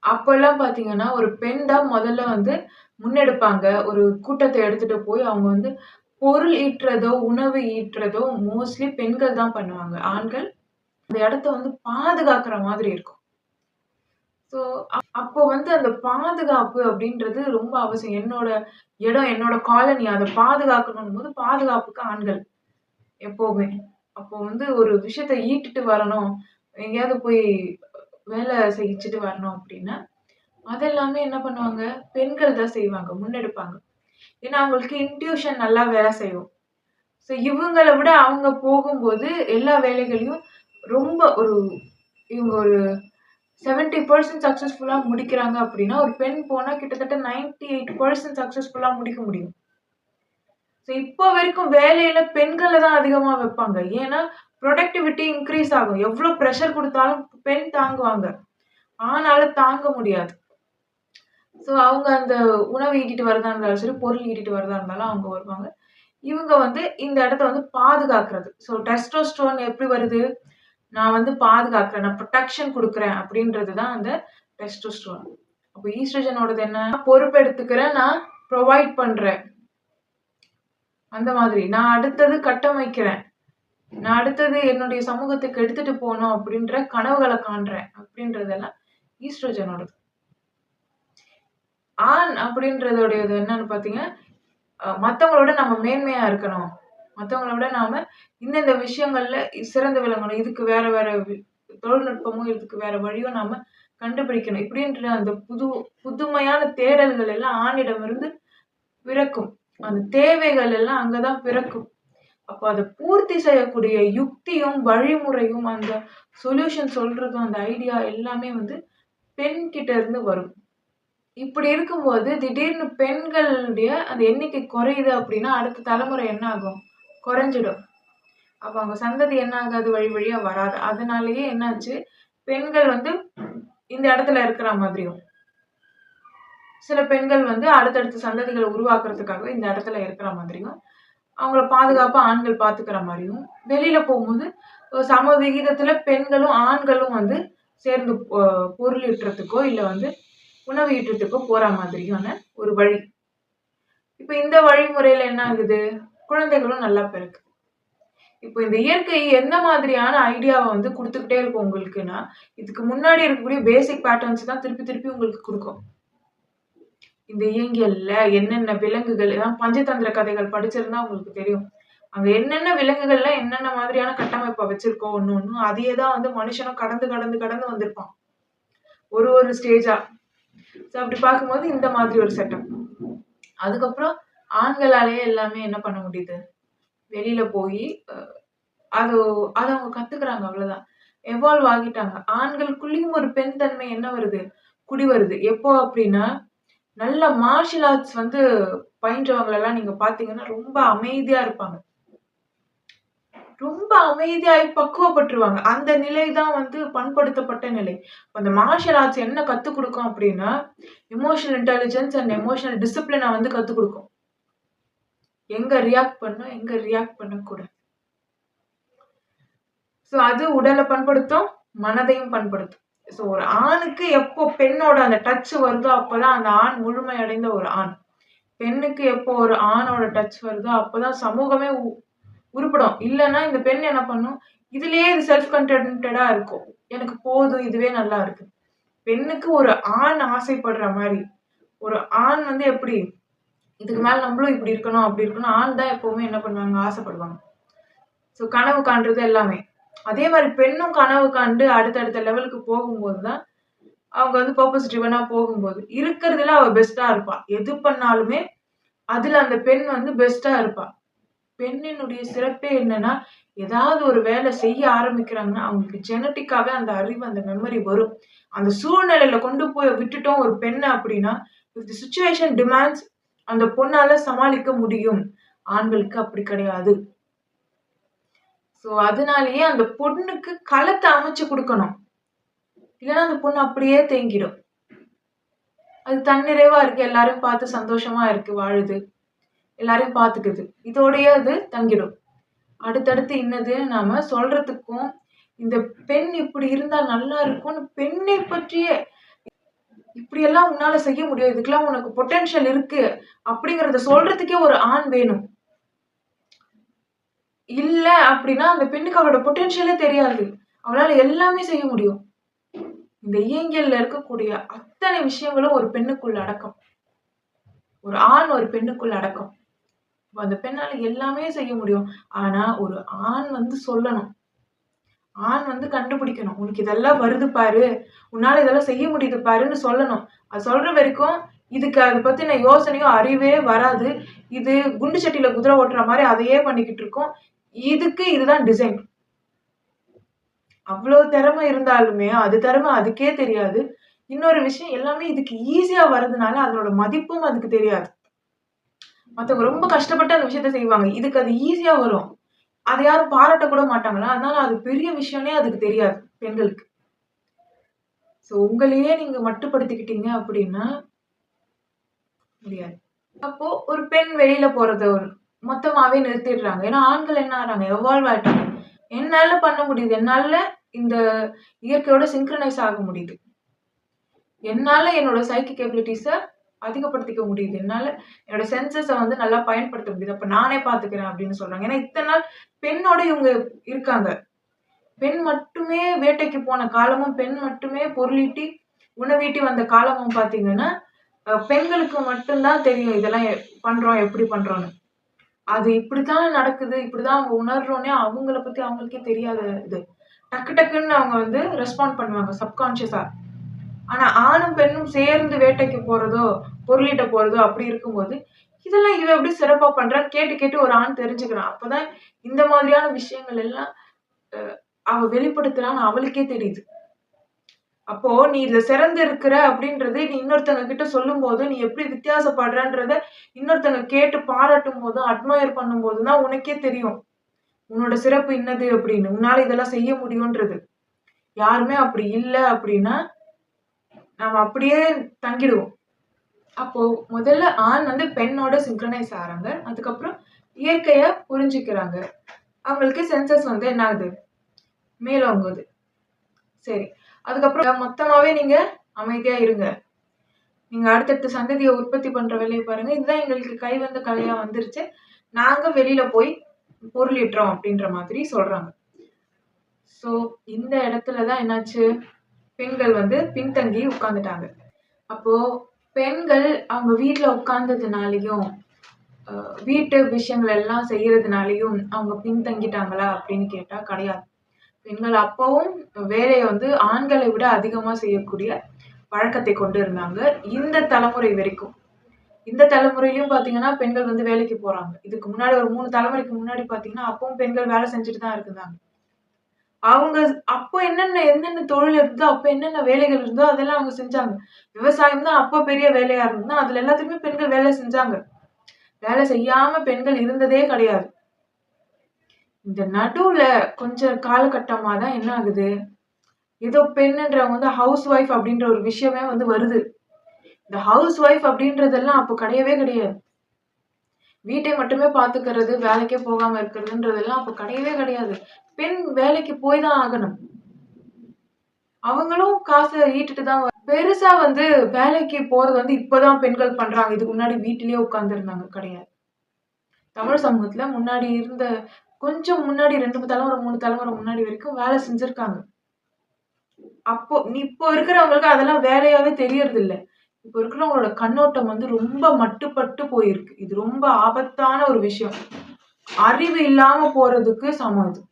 அப்பல்லாம் பார்த்தீங்கன்னா, ஒரு பெண் தான் முதல்ல வந்து முன்னெடுப்பாங்க. ஒரு கூட்டத்த எடுத்துட்டு போய் அவங்க வந்து பொருள் ஈட்டுறதோ, உணவு ஈட்டுறதோ மோஸ்ட்லி பெண்கள் தான் பண்ணுவாங்க. ஆண்கள் அந்த இடத்த வந்து பாதுகாக்கிற மாதிரி இருக்கும். ஸோ அப்போ வந்து அந்த பாதுகாப்பு அப்படின்றது ரொம்ப அவசியம். என்னோட இடம், என்னோட காலனி அத பாதுகாக்கணும்னும்போது பாதுகாப்புக்கு ஆண்கள் எப்பவுமே. அப்போ வந்து ஒரு விஷயத்த ஈட்டுட்டு வரணும். எங்கேயாவது போய் வேலை செஞ்சுட்டு வரணும் அப்படின்னா, அதெல்லாமே என்ன பண்ணுவாங்க? பெண்கள் தான் செய்வாங்க. முன்னெடுப்பாங்க. ஏன்னா, அவங்களுக்கு இன்ட்யூஷன் நல்லா வேலை செய்யும். ஸோ இவங்கள விட அவங்க போகும்போது எல்லா வேலைகளையும் ரொம்ப இவங்க ஒரு 70% சக்சஸ்ஃபுல்லா முடிக்கிறாங்க அப்படின்னா, ஒரு பெண் போனா கிட்டத்தட்ட 98% சக்சஸ்ஃபுல்லா முடிக்க முடியும். ஸோ இப்போ வரைக்கும் வேலையில பெண்கள தான் அதிகமா வைப்பாங்க. ஏன்னா, புரொடக்டிவிட்டி இன்கிரீஸ் ஆகும். எவ்ளோ பிரஷர் குடுத்தாலும் பெண் தாங்குவாங்க. ஆணால தாங்க முடியாது. ஸோ அவங்க அந்த உணவு ஈட்டிட்டு வரதா இருந்தாலும் சரி, பொருள் ஈட்டிட்டு வரதா இருந்தாலும் அவங்க வருவாங்க. இவங்க வந்து இந்த இடத்த வந்து பாதுகாக்கிறது. ஸோ டெஸ்டோஸ்டெரோன் எப்படி வருது? நான் வந்து பாதுகாக்கிறேன். நான் புரொடெக்ஷன் குடுக்குறேன் அப்படின்றது தான் அந்த டெஸ்டோஸ்டெரோன். அப்போ ஈஸ்ட்ரோஜனோடது என்ன? பொறுப்பெடுத்துக்கிறேன். நான் புரொவைட் பண்றேன். அந்த மாதிரி. நான் அடுத்தது கட்டமைக்கிறேன். நான் அடுத்தது என்னுடைய சமூகத்துக்கு எடுத்துட்டு போணும் அப்படின்ற கனவுகள காண்றேன். அப்படின்றதெல்லாம் ஈஸ்ட்ரோஜனோடது. ஆண் அப்படின்றதோடையது என்னன்னு பார்த்தீங்கன்னா, மத்தவங்கள விட நம்ம மேன்மையா இருக்கணும். மத்தவங்கள விட நாம இந்தந்த விஷயங்கள்ல சிறந்து விளங்கணும். இதுக்கு வேற வேற தொழில்நுட்பமும், இதுக்கு வேற வழியும் நாம கண்டுபிடிக்கணும். இப்படின்ற அந்த புதுமையான தேடல்கள் எல்லாம் ஆணிடமிருந்து பிறக்கும். அந்த தேவைகள் எல்லாம் அங்க தான் பிறக்கும். அப்போ அத பூர்த்தி செய்யக்கூடிய யுக்தியும், வழிமுறையும், அந்த சொல்யூஷன் சொல்றதும், அந்த ஐடியா எல்லாமே வந்து பெண் கிட்ட இருந்து வரும். இப்படி இருக்கும்போது திடீர்னு பெண்களுடைய அந்த எண்ணிக்கை குறையுது அப்படின்னா, அடுத்த தலைமுறை என்ன ஆகும்? குறைஞ்சிடும். அப்ப அவங்க சந்ததி என்ன ஆகாது? வழி வழியா வராது. அதனாலேயே என்னாச்சு? பெண்கள் வந்து இந்த இடத்துல இருக்கிற மாதிரியும், சில பெண்கள் வந்து அடுத்தடுத்த சந்ததிகள உருவாக்குறதுக்காக இந்த இடத்துல இருக்கிற மாதிரியும், அவங்கள பாதுகாப்பா ஆண்கள் பார்த்துக்கிற மாரியும், வெளியில போகும்போது சம விகிதத்துல பெண்களும், ஆண்களும் வந்து சேர்ந்து பொருள் ஈட்டுறதுக்கோ, இல்ல வந்து உணவு ஈட்டுறதுக்கோ போற மாதிரியான ஒரு வழி. இப்ப இந்த வழிமுறையில என்ன ஆகுது? குழந்தைகளும் நல்லா பிறக்குது. இப்போ இந்த இயற்கை எந்த மாதிரியான ஐடியாவ வந்து குடுத்துக்கிட்டே இருக்கும் உங்களுக்குன்னா, இதுக்கு முன்னாடி இருக்கக்கூடிய பேசிக் பேட்டர்ன்ஸ் தான் திருப்பி திருப்பி உங்களுக்கு குடுக்கும். இந்த இயங்கியல்ல என்னென்ன விலங்குகள் எல்லாம் பஞ்சதந்திர கதைகள் படிச்சிருந்தா உங்களுக்கு தெரியும். அங்க என்னென்ன விலங்குகள்லாம் என்னென்ன மாதிரியான கட்டமைப்ப வச்சிருக்கோ ஒண்ணும் அதையே தான் வந்து மனுஷனும் கடந்து கடந்து கடந்து வந்திருப்பான். ஒரு ஒரு ஸ்டேஜா. ஸோ அப்படி பார்க்கும்போது இந்த மாதிரி ஒரு செட்டப். அதுக்கப்புறம் ஆண்களாலேயே எல்லாமே என்ன பண்ண முடியுது? வெளியில போயி அது அத அவங்க கத்துக்கிறாங்க அவ்வளவுதான். எவால்வ் ஆகிட்டாங்க. ஆண்களுக்குள்ளேயும் ஒரு பெண் தன்மை என்ன வருது? குடி வருது. எப்போ அப்படின்னா, நல்ல மார்ஷியல் ஆர்ட்ஸ் வந்து பயின்றவங்களெல்லாம் நீங்க பார்த்தீங்கன்னா, ரொம்ப அமைதியா இருப்பாங்க. ரொம்ப அமைதியாயி பக்குவப்பட்டுருவாங்க. அந்த நிலை தான் வந்து பண்படுத்தப்பட்ட நிலை. அந்த மார்ஷியல் ஆர்ட்ஸ் என்ன கத்துக் குடுக்கும் அப்படின்னா, எமோஷனல் இன்டெலிஜென்ஸ் அண்ட் எமோஷனல் டிசிப்ளின வந்து கத்துக் குடுக்கும். எங்க ரியாக்ட் பண்ணணும், எங்க ரியாக்ட் பண்ணக்கூடாது. ஸோ அது உடல பண்படுத்தும், மனதையும் பண்படுத்தும். ஸோ ஒரு ஆணுக்கு எப்போ பெண்ணோட அந்த டச் வருதோ, அப்பதான் அந்த ஆண் முழுமை அடைந்த ஒரு ஆண். பெண்ணுக்கு எப்போ ஒரு ஆணோட டச் வருதோ, அப்பதான் சமூகமே உருப்படும். இல்லன்னா இந்த பெண் என்ன பண்ணும்? இதுலயே இது செல்ஃப் கன்டென்டடா இருக்கும். எனக்கு போதும், இதுவே நல்லா இருக்கு. பெண்ணுக்கு ஒரு ஆண் ஆசைப்படுற மாரி, ஒரு ஆண் வந்து எப்படி? இதுக்கு மேல நம்மளும் இப்படி இருக்கணும், அப்படி இருக்கணும். ஆண் தான் எப்பவுமே என்ன பண்ணுவாங்க? ஆசைப்படுவாங்க. ஸோ கனவு காண்றது எல்லாமே. அதே மாரி பெண்ணும் கனவு காண்டு அடுத்தடுத்த லெவலுக்கு போகும்போது தான், அவங்க வந்து பர்ப்பஸ் ட்ரிவனா போகும்போது, இருக்கிறதுல அவ பெஸ்ட்டா இருப்பா. எது பண்ணாலுமே, அதுல அந்த பெண் வந்து பெஸ்ட்டா இருப்பா. பெண்ணினுடைய சிறப்பே என்னன்னா, ஏதாவது ஒரு வேலை செய்ய ஆரம்பிக்கிறாங்கன்னா, அவங்களுக்கு ஜெனடிக்காவே அந்த அறிவு, அந்த மெமரி வரும். அந்த சூழ்நிலையில கொண்டு போய் விட்டுட்டோம் ஒரு பெண்ண அப்படின்னா, இஃப் தி சிச்சுவேஷன் டிமாண்ட்ஸ் அந்த பொண்ணால சமாளிக்க முடியும். ஆண்களுக்கு அப்படி கிடையாது. ஸோ அதனாலேயே அந்த பொண்ணுக்கு களத்த அமைச்சு குடுக்கணும். இல்லன்னா அந்த பொண்ணு அப்படியே தேங்கிடும். அது தன்னிறைவா இருக்கு. எல்லாரையும் பார்த்து சந்தோஷமா இருக்கு, வாழுது. எல்லாரையும் பார்த்துக்குது. இதோடயே அது தங்கிடும். அடுத்தடுத்து இன்னது நாம சொல்றதுக்கும், இந்த பெண் இப்படி இருந்தா நல்லா இருக்கும்னு பெண்ணை பற்றியே, இப்படியெல்லாம் உன்னால செய்ய முடியும். இதுக்கெல்லாம் உனக்கு பொட்டன்ஷியல் இருக்கு. அப்படிங்கிறத சொல்றதுக்கே ஒரு ஆண் வேணும். இல்ல அப்படின்னா, அந்த பெண்ணுக்கு அவளோட பொட்டன்ஷியலே தெரியாது. அவளால எல்லாமே செய்ய முடியும். இந்த இயங்கியல்ல இருக்கக்கூடிய அத்தனை விஷயங்களும் ஒரு பெண்ணுக்குள்ள அடக்கம். ஒரு ஆண் ஒரு பெண்ணுக்குள்ள அடக்கம். அந்த பெண்ணால எல்லாமே செய்ய முடியும். ஆனா, ஒரு ஆண் வந்து சொல்லணும். ஆண் வந்து கண்டுபிடிக்கணும். "உனக்கு இதெல்லாம் வருது பாரு. உன்னால இதெல்லாம் செய்ய முடியுது பாருன்னு" சொல்லணும். அது சொல்ற வரைக்கும், இதுக்கு அத பத்தின யோசனையோ, அறிவே வராது. இது குண்டு சட்டியில குதிரை ஓட்டுற மாரி அதையே பண்ணிக்கிட்டு இருக்கும். இதுக்கு இதுதான் டிசைன். அவ்ளோ திறமை இருந்தாலுமே, அது திறமை அதுக்கே தெரியாது. இன்னொரு விஷயம் எல்லாமே இதுக்கு ஈஸியா வரதுனால, அதோட மதிப்பும் அதுக்கு தெரியாது. மத்தவங்க ரொம்ப கஷ்டப்பட்டு அந்த விஷயத்த செய்வாங்க. இதுக்கு அது ஈஸியா வரும். அத யாரும் பாராட்ட கூட மாட்டாங்களா? அதனால அது பெரிய விஷயம்னே அதுக்கு தெரியாது, பெண்களுக்கு. ஸோ உங்களையே நீங்க மட்டுப்படுத்திக்கிட்டீங்க அப்படின்னா முடியாது. அப்போ ஒரு பெண் வெளியில போறத ஒரு மொத்தமாவே நிறுத்திடுறாங்க. ஏன்னா ஆண்கள் என்ன ஆகுறாங்க? எவால்வ் ஆயிட்டாங்க. என்னால பண்ண முடியுது. என்னால இந்த இயற்கையோட சிங்க்ரனைஸ் ஆக முடியுது. என்னால என்னோட சைக்கிக் எபிலிட்டீஸ அதிகப்படுத்திக்க முடியுது. என்னால என்னோட சென்சஸ வந்து நல்லா பயன்படுத்த முடியுது. அப்ப நானே பார்த்துக்கிறேன் அப்படின்னு சொல்றாங்க. ஏன்னா இத்தன நாள் பெண்ணோட இவங்க இருக்காங்க. பெண் மட்டுமே வேட்டைக்கு போன காலமும், பெண் மட்டுமே பொருளீட்டி, உணவீட்டி வந்த காலமும் பார்த்தீங்கன்னா, பெண்களுக்கு மட்டும் தான் தெரியும் இதெல்லாம் பண்றோம், எப்படி பண்றோம்ன்னு. அது இப்படித்தான் நடக்குது, இப்படிதான் அவங்க உணர்றோம்னே அவங்கள பத்தி அவங்களுக்கே தெரியாத இது. டக்கு டக்குன்னு அவங்க வந்து ரெஸ்பாண்ட் பண்ணுவாங்க சப்கான்ஷியஸா. ஆனா ஆணும், பெண்ணும் சேர்ந்து வேட்டைக்கு போறதோ, பொருளீட்ட போறதோ அப்படி இருக்கும்போது, இதெல்லாம் இவ எப்படி சிறப்பா பண்றான்னு கேட்டு கேட்டு ஒரு ஆண் தெரிஞ்சுக்கிறான். அப்பதான் இந்த மாதிரியான விஷயங்கள் எல்லாம் அவ வெளிப்படுத்துறான்னு அவளுக்கே தெரியுது. அப்போ நீ இதுல சிறந்து இருக்கிற அப்படின்றது நீ இன்னொருத்தவங்க கிட்ட சொல்லும்போது, நீ எப்படி வித்தியாசப்படுறன்றத இன்னொருத்தவங்க கேட்டு பாராட்டும் போதும், அட்மையர் பண்ணும்போதும் தான் உனக்கே தெரியும். உன்னோட சிறப்பு இன்னது அப்படின்னு. உன்னால இதெல்லாம் செய்ய முடியும்ன்றது. யாருமே அப்படி இல்ல அப்படின்னா, நம்ம அப்படியே தங்கிடுவோம். அப்போ முதல்ல ஆண் வந்து பெண்ணோட சிங்க்ரனைஸ் ஆறாங்க. அதுக்கப்புறம் இயற்கைய புரிஞ்சுக்கிறாங்க. அவங்களுக்கு சென்சஸ் வந்து என்ன ஆகுது? மேலோங்குது. சரி. அதுக்கப்புறம் மொத்தமாவே நீங்க அமைதியா இருங்க. நீங்க அடுத்தடுத்த சந்ததிய உற்பத்தி பண்ற வேலைய பாருங்க. இதுதான் எங்களுக்கு கைவந்த கலையா வந்துருச்சு. நாங்க வெளியில போய் பொருளீட்டுறோம் அப்படின்ற மாதிரி சொல்றாங்க. சோ இந்த இடத்துல தான் என்னாச்சு? பெண்கள் வந்து பின்தங்கி உட்கார்ந்துட்டாங்க. அப்போ பெண்கள் அவங்க வீட்ல உட்கார்ந்ததுனாலயும், வீட்டு விஷயங்கள் எல்லாம் செய்யறதுனாலயும் அவங்க பின்தங்கிட்டாங்களா அப்படின்னு கேட்டா கிடையாது. பெண்கள் அப்பவும் வேலைய வந்து ஆண்களை விட அதிகமா செய்யக்கூடிய பழக்கத்தை கொண்டு இருந்தாங்க. இந்த தலைமுறை வரைக்கும். இந்த தலைமுறையிலயும் பார்த்தீங்கன்னா, பெண்கள் வந்து வேலைக்கு போறாங்க. இதுக்கு முன்னாடி ஒரு 3 தலைமுறைக்கு முன்னாடி பார்த்தீங்கன்னா, அப்பவும் பெண்கள் வேலை செஞ்சுட்டு தான் இருந்தாங்க. அவங்க அப்போ என்னென்ன தொழில் இருந்ததோ, அப்ப என்னென்ன வேலைகள் இருந்ததோ அதெல்லாம் அவங்க செஞ்சாங்க. விவசாயம் தான் அப்போ பெரிய வேலையா இருந்ததுன்னா, அதுல எல்லாத்துக்குமே பெண்கள் வேலை செஞ்சாங்க. வேலை செய்யாம பெண்கள் இருந்ததே கிடையாது. இந்த நடுவுல கொஞ்சம் காலகட்டமா தான் என்ன ஆகுது? ஏதோ பெண்ணுன்றவங்க வந்து ஹவுஸ் ஒய்ஃப் அப்படின்ற ஒரு விஷயமே வந்து வருது. இந்த ஹவுஸ் ஒய்ஃப் அப்படின்றதெல்லாம் அப்போ கிடையவே கிடையாது. வீட்டை மட்டுமே பார்த்துக்கிறது, வேலைக்கே போகாம இருக்கிறதுன்றதெல்லாம் அப்போ கிடையவே கிடையாது. பெண் வேலைக்கு போய் தான் ஆகணும். அவங்களும் காசு ஈட்டிட்டு தான் பெருசா வந்து வேலைக்கு போறது வந்து இப்பதான் பெண்கள் பண்றாங்க. இதுக்கு முன்னாடி வீட்டிலேயே உட்கார்ந்திருந்தாங்க கிடையாது. தமிழ் சமூகத்துல முன்னாடி இருந்த கொஞ்சம் முன்னாடி 2 தலைமுறை, 3 தலைமுறை முன்னாடி வரைக்கும் வேலை செஞ்சிருக்காங்க. அப்போ இப்போ இருக்கிறவங்களுக்கு அதெல்லாம் வேலையாவே தெரியறதில்ல. இப்போ இருக்கிறவங்களோட கண்ணோட்டம் வந்து ரொம்ப மட்டுப்பட்டு போயிருக்கு. இது ரொம்ப ஆபத்தான ஒரு விஷயம். அறிவு இல்லாம போறதுக்கு சமம் இது.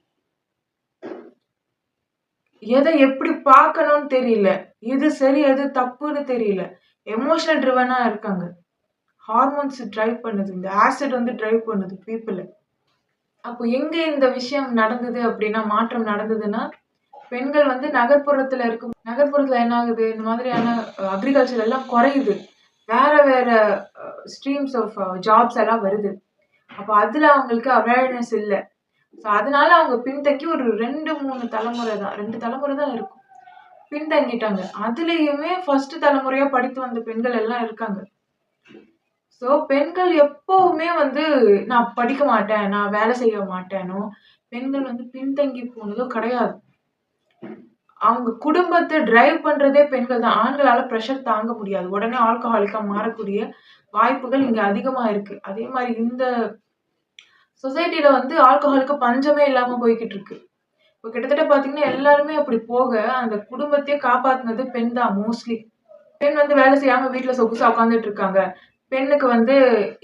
எதை எப்படி பார்க்கணும்னு தெரியல. எது சரி, எது தப்புன்னு தெரியல. எமோஷனல் ட்ரிவனா இருக்காங்க. ஹார்மோன்ஸ் டிரைவ் பண்ணுது. இந்த ஆசிட் வந்து டிரைவ் பண்ணுது பீப்பிள. அப்போ எங்க இந்த விஷயம் நடந்தது அப்படின்னா, மாற்றம் நடந்ததுன்னா, பெண்கள் வந்து நகர்ப்புறத்துல என்ன ஆகுது? இந்த மாதிரியான அக்ரிகல்ச்சர் எல்லாம் குறையுது. வேற வேற ஸ்ட்ரீம்ஸ் ஆஃப் ஜாப்ஸ் எல்லாம் வருது. அப்ப அதுல அவங்களுக்கு அவேர்னஸ் இல்ல. சோ அதனால அவங்க பின்தங்கி ஒரு 2, 3 தலைமுறை தான். 2 தலைமுறை தான் இருக்கும். பின்தங்கிட்டாங்க. அதுலயுமே ஃபர்ஸ்ட் தலைமுறையா படித்து வந்த பெண்கள் எல்லாம் இருக்காங்க. சோ பெண்கள் எப்பவுமே வந்து நான் படிக்க மாட்டேன், நான் வேலை செய்ய மாட்டேனோ, பெண்கள் வந்து பின்தங்கி போனதோ கிடையாது. அவங்க குடும்பத்த டிரைவ் பண்றதே பெண்கள் தான். ஆண்களால பிரஷர் தாங்க முடியாது. உடனே ஆல்கஹாலிக்கா மாறக்கூடிய வாய்ப்புகள் இங்க அதிகமா இருக்கு. அதே மாரி இந்த சொசைட்டில வந்து ஆல்கஹாலுக்கு பஞ்சமே இல்லாம போய்க்கிட்டு இருக்கு. இப்போ கிட்டத்தட்ட பார்த்தீங்கன்னா, எல்லாருமே அப்படி போக, அந்த குடும்பத்தையே காப்பாத்துனது பெண் தான் மோஸ்ட்லி. பெண் வந்து வேலை செய்யாம வீட்ல சொகுசா உட்கார்ந்துட்டு இருக்காங்க. பெண்ணுக்கு வந்து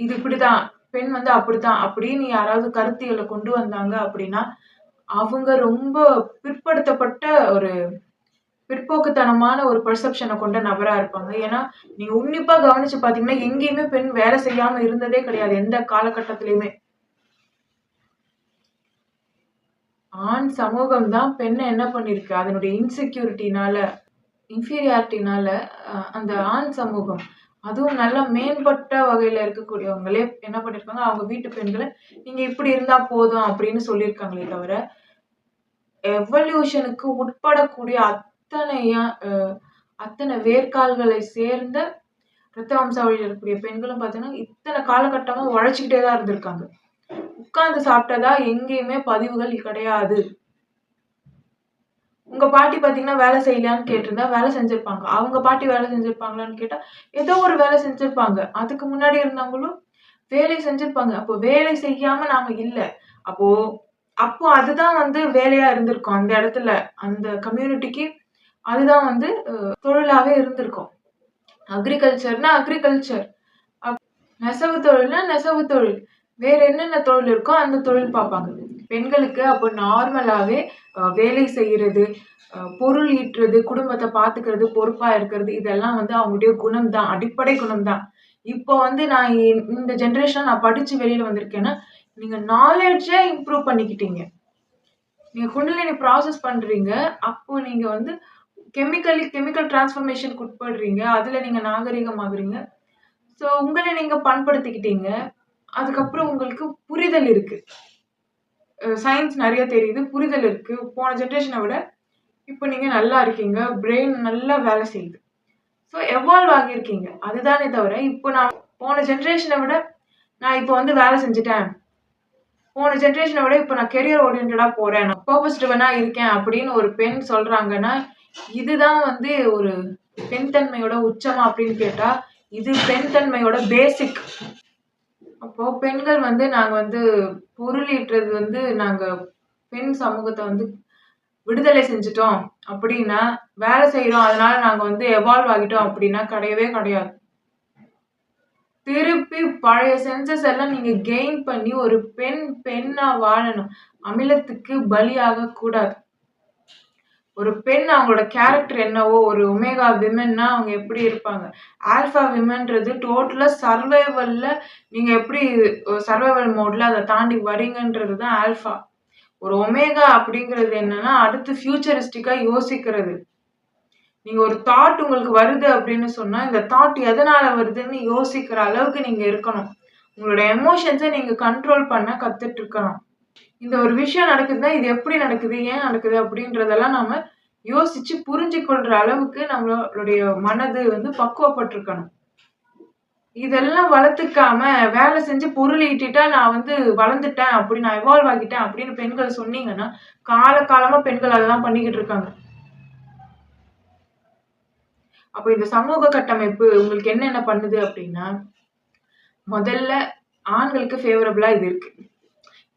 இது இப்படிதான், பெண் வந்து அப்படித்தான் அப்படின்னு யாராவது கருத்தியல கொண்டு வந்தாங்க அப்படின்னா, அவங்க ரொம்ப பிற்படுத்தப்பட்ட ஒரு பிற்போக்குத்தனமான ஒரு பெர்செப்ஷன கொண்ட நபரா இருப்பாங்க. ஏன்னா, நீங்க உன்னிப்பா கவனிச்சு பார்த்தீங்கன்னா, எங்கேயுமே பெண் வேலை செய்யாம இருந்ததே கிடையாது. எந்த காலகட்டத்திலயுமே. ஆண் சமூகம் தான் பெண்ண என்ன பண்ணிருக்கு? அதனுடைய இன்ஃபீரியாரிட்டினால அந்த ஆண் சமூகம், அதுவும் நல்லா மேம்பட்ட வகையில இருக்கக்கூடியவங்களே என்ன பண்ணியிருக்காங்க, அவங்க வீட்டு பெண்கள, "நீங்க இப்படி இருந்தா போதும்" அப்படின்னு சொல்லியிருக்காங்களே தவிர, எவல்யூஷனுக்கு உட்படக்கூடிய அத்தனை வேர்க்கால்களை சேர்ந்த இரத்த வம்சாவளியில இருக்கக்கூடிய பெண்களும் பார்த்தீங்கன்னா, இத்தனை காலகட்டமா உழைச்சுக்கிட்டே தான் இருந்திருக்காங்க. உட்கார்ந்து சாப்பிட்டதா எங்கேயுமே பதிவுகள் கிடையாது. உங்க பாட்டி பார்த்தீங்கன்னா, வேலை செய்யலையான்னு கேட்டிருந்தா, வேலை செஞ்சிருப்பாங்க. அவங்க பாட்டி வேலை செஞ்சிருப்பாங்களான்னு கேட்டா, ஏதோ ஒரு வேலை செஞ்சிருப்பாங்க. அதுக்கு முன்னாடி இருந்தவங்களும் வேலை செஞ்சிருப்பாங்க. அப்போ வேலை செய்யாம நாம இல்ல. அப்போ அப்போ அதுதான் வந்து வேலையா இருந்திருக்கும். அந்த இடத்துல, அந்த கம்யூனிட்டிக்கு அதுதான் வந்து தொழிலாவே இருந்திருக்கும். அக்ரிகல்ச்சர்னா அக்ரிகல்ச்சர். நெசவு தொழில்னா நெசவு தொழில். வேற என்னென்ன தொழில் இருக்கோ அந்த தொழில் பார்ப்பாங்க. பெண்களுக்கு அப்போ நார்மலாவே வேலை செய்யறது, பொருள் ஈட்டுறது, குடும்பத்த பார்த்துக்கிறது, பொறுப்பா இருக்கிறது இதெல்லாம் வந்து அவங்களுடைய குணம் தான். அடிப்படை குணம் தான். இப்போ வந்து நான் இந்த ஜெனரேஷன்ல நான் படிச்சு வெளியில வந்திருக்கேன்னா, நீங்க நாலெட்ஜ இம்ப்ரூவ் பண்ணிக்கிட்டீங்க. நீங்க குண்டலினி ப்ராசஸ் பண்றீங்க. அப்போ நீங்க வந்து கெமிக்கல் டிரான்ஸ்ஃபர்மேஷன்க்கு உட்படுறீங்க. அதுல நீங்க நாகரீகமாகுறீங்க. ஸோ உங்கள நீங்க பண்படுத்திக்கிட்டீங்க. அதுக்கப்புறம் உங்களுக்கு புரிதல் இருக்கு. சயின்ஸ் நெறைய தெரியுது. புரிதல் இருக்கு. போன ஜெனரேஷன விட இப்ப நீங்க நல்லா இருக்கீங்க. பிரெயின் நல்லா வேலை செய்யுது. ஸோ எவால்வ் ஆகியிருக்கீங்க. அதுதானே தவிர, இப்போ நான் போன ஜெனரேஷன விட நான் இப்போ வந்து வேலை செஞ்சுட்டேன். போன ஜெனரேஷன விட இப்போ நான் கெரியர் ஓரியன்டடா போறேன். நான் பர்ப்பஸ் ட்ரிவனா இருக்கேன் அப்படின்னு ஒரு பெண் சொல்றாங்கன்னா, இதுதான் வந்து ஒரு பெண் தன்மையோட உச்சமா அப்படின்னு கேட்டா, இது பெண் தன்மையோட பேசிக். அப்போ பெண்கள் வந்து நாங்க வந்து பொருள் ஈட்டுறது வந்து நாங்க பெண் சமூகத்த வந்து விடுதலை செஞ்சுட்டோம் அப்படின்னா, வேலை செய்றோம். அதனால நாங்க வந்து எவால்வ் ஆகிட்டோம் அப்படின்னா கிடையவே கிடையாது. திருப்பி பழைய சென்சஸ் எல்லாம் நீங்க கெயின் பண்ணி ஒரு பெண்ணா வாழணும். அமிலத்துக்கு பலியாகக் கூடாது. ஒரு பெண் அவங்களோட கேரக்டர் என்னவோ, ஒரு ஒமேகா விமென்னா அவங்க எப்படி இருப்பாங்க. ஆல்ஃபா விமென்றது டோட்டலா சர்வைவல்ல நீங்க எப்படி சர்வைவல் மோட்ல அத தாண்டி வரீங்கன்றது தான் ஆல்ஃபா. ஒரு ஒமேகா அப்படிங்கிறது என்னன்னா, அடுத்து ஃபியூச்சரிஸ்டிக்கா யோசிக்கிறது. நீங்க ஒரு தாட் உங்களுக்கு வருது அப்படின்னு சொன்னா, இந்த தாட் எதனால வருதுன்னு யோசிக்கிற அளவுக்கு நீங்க இருக்கணும். உங்களோட எமோஷன்ஸ நீங்க கண்ட்ரோல் பண்ண கத்துட்டு இருக்கணும். இந்த ஒரு விஷயம் நடக்குதுன்னா, இது எப்படி நடக்குது? ஏன் நடக்குது? அப்படின்றதெல்லாம் நாம யோசிச்சு புரிஞ்சுக்கொள்ற அளவுக்கு நம்மளுடைய மனது வந்து பக்குவப்பட்டுருக்கணும். இதெல்லாம் வளர்த்துக்காம, வேலை செஞ்சு பொருள் ஈட்டிட்டா நான் வந்து வளர்ந்துட்டேன் அப்படி நான் எவால்வ் ஆகிட்டேன் அப்படின்னு பெண்கள் சொன்னீங்கன்னா, காலகாலமா பெண்கள் அததான் பண்ணிக்கிட்டு இருக்காங்க. அப்ப இந்த சமூக கட்டமைப்பு உங்களுக்கு என்னென்ன பண்ணுது அப்படின்னா, முதல்ல ஆண்களுக்கு ஃபேவரபிளா இது இருக்கு.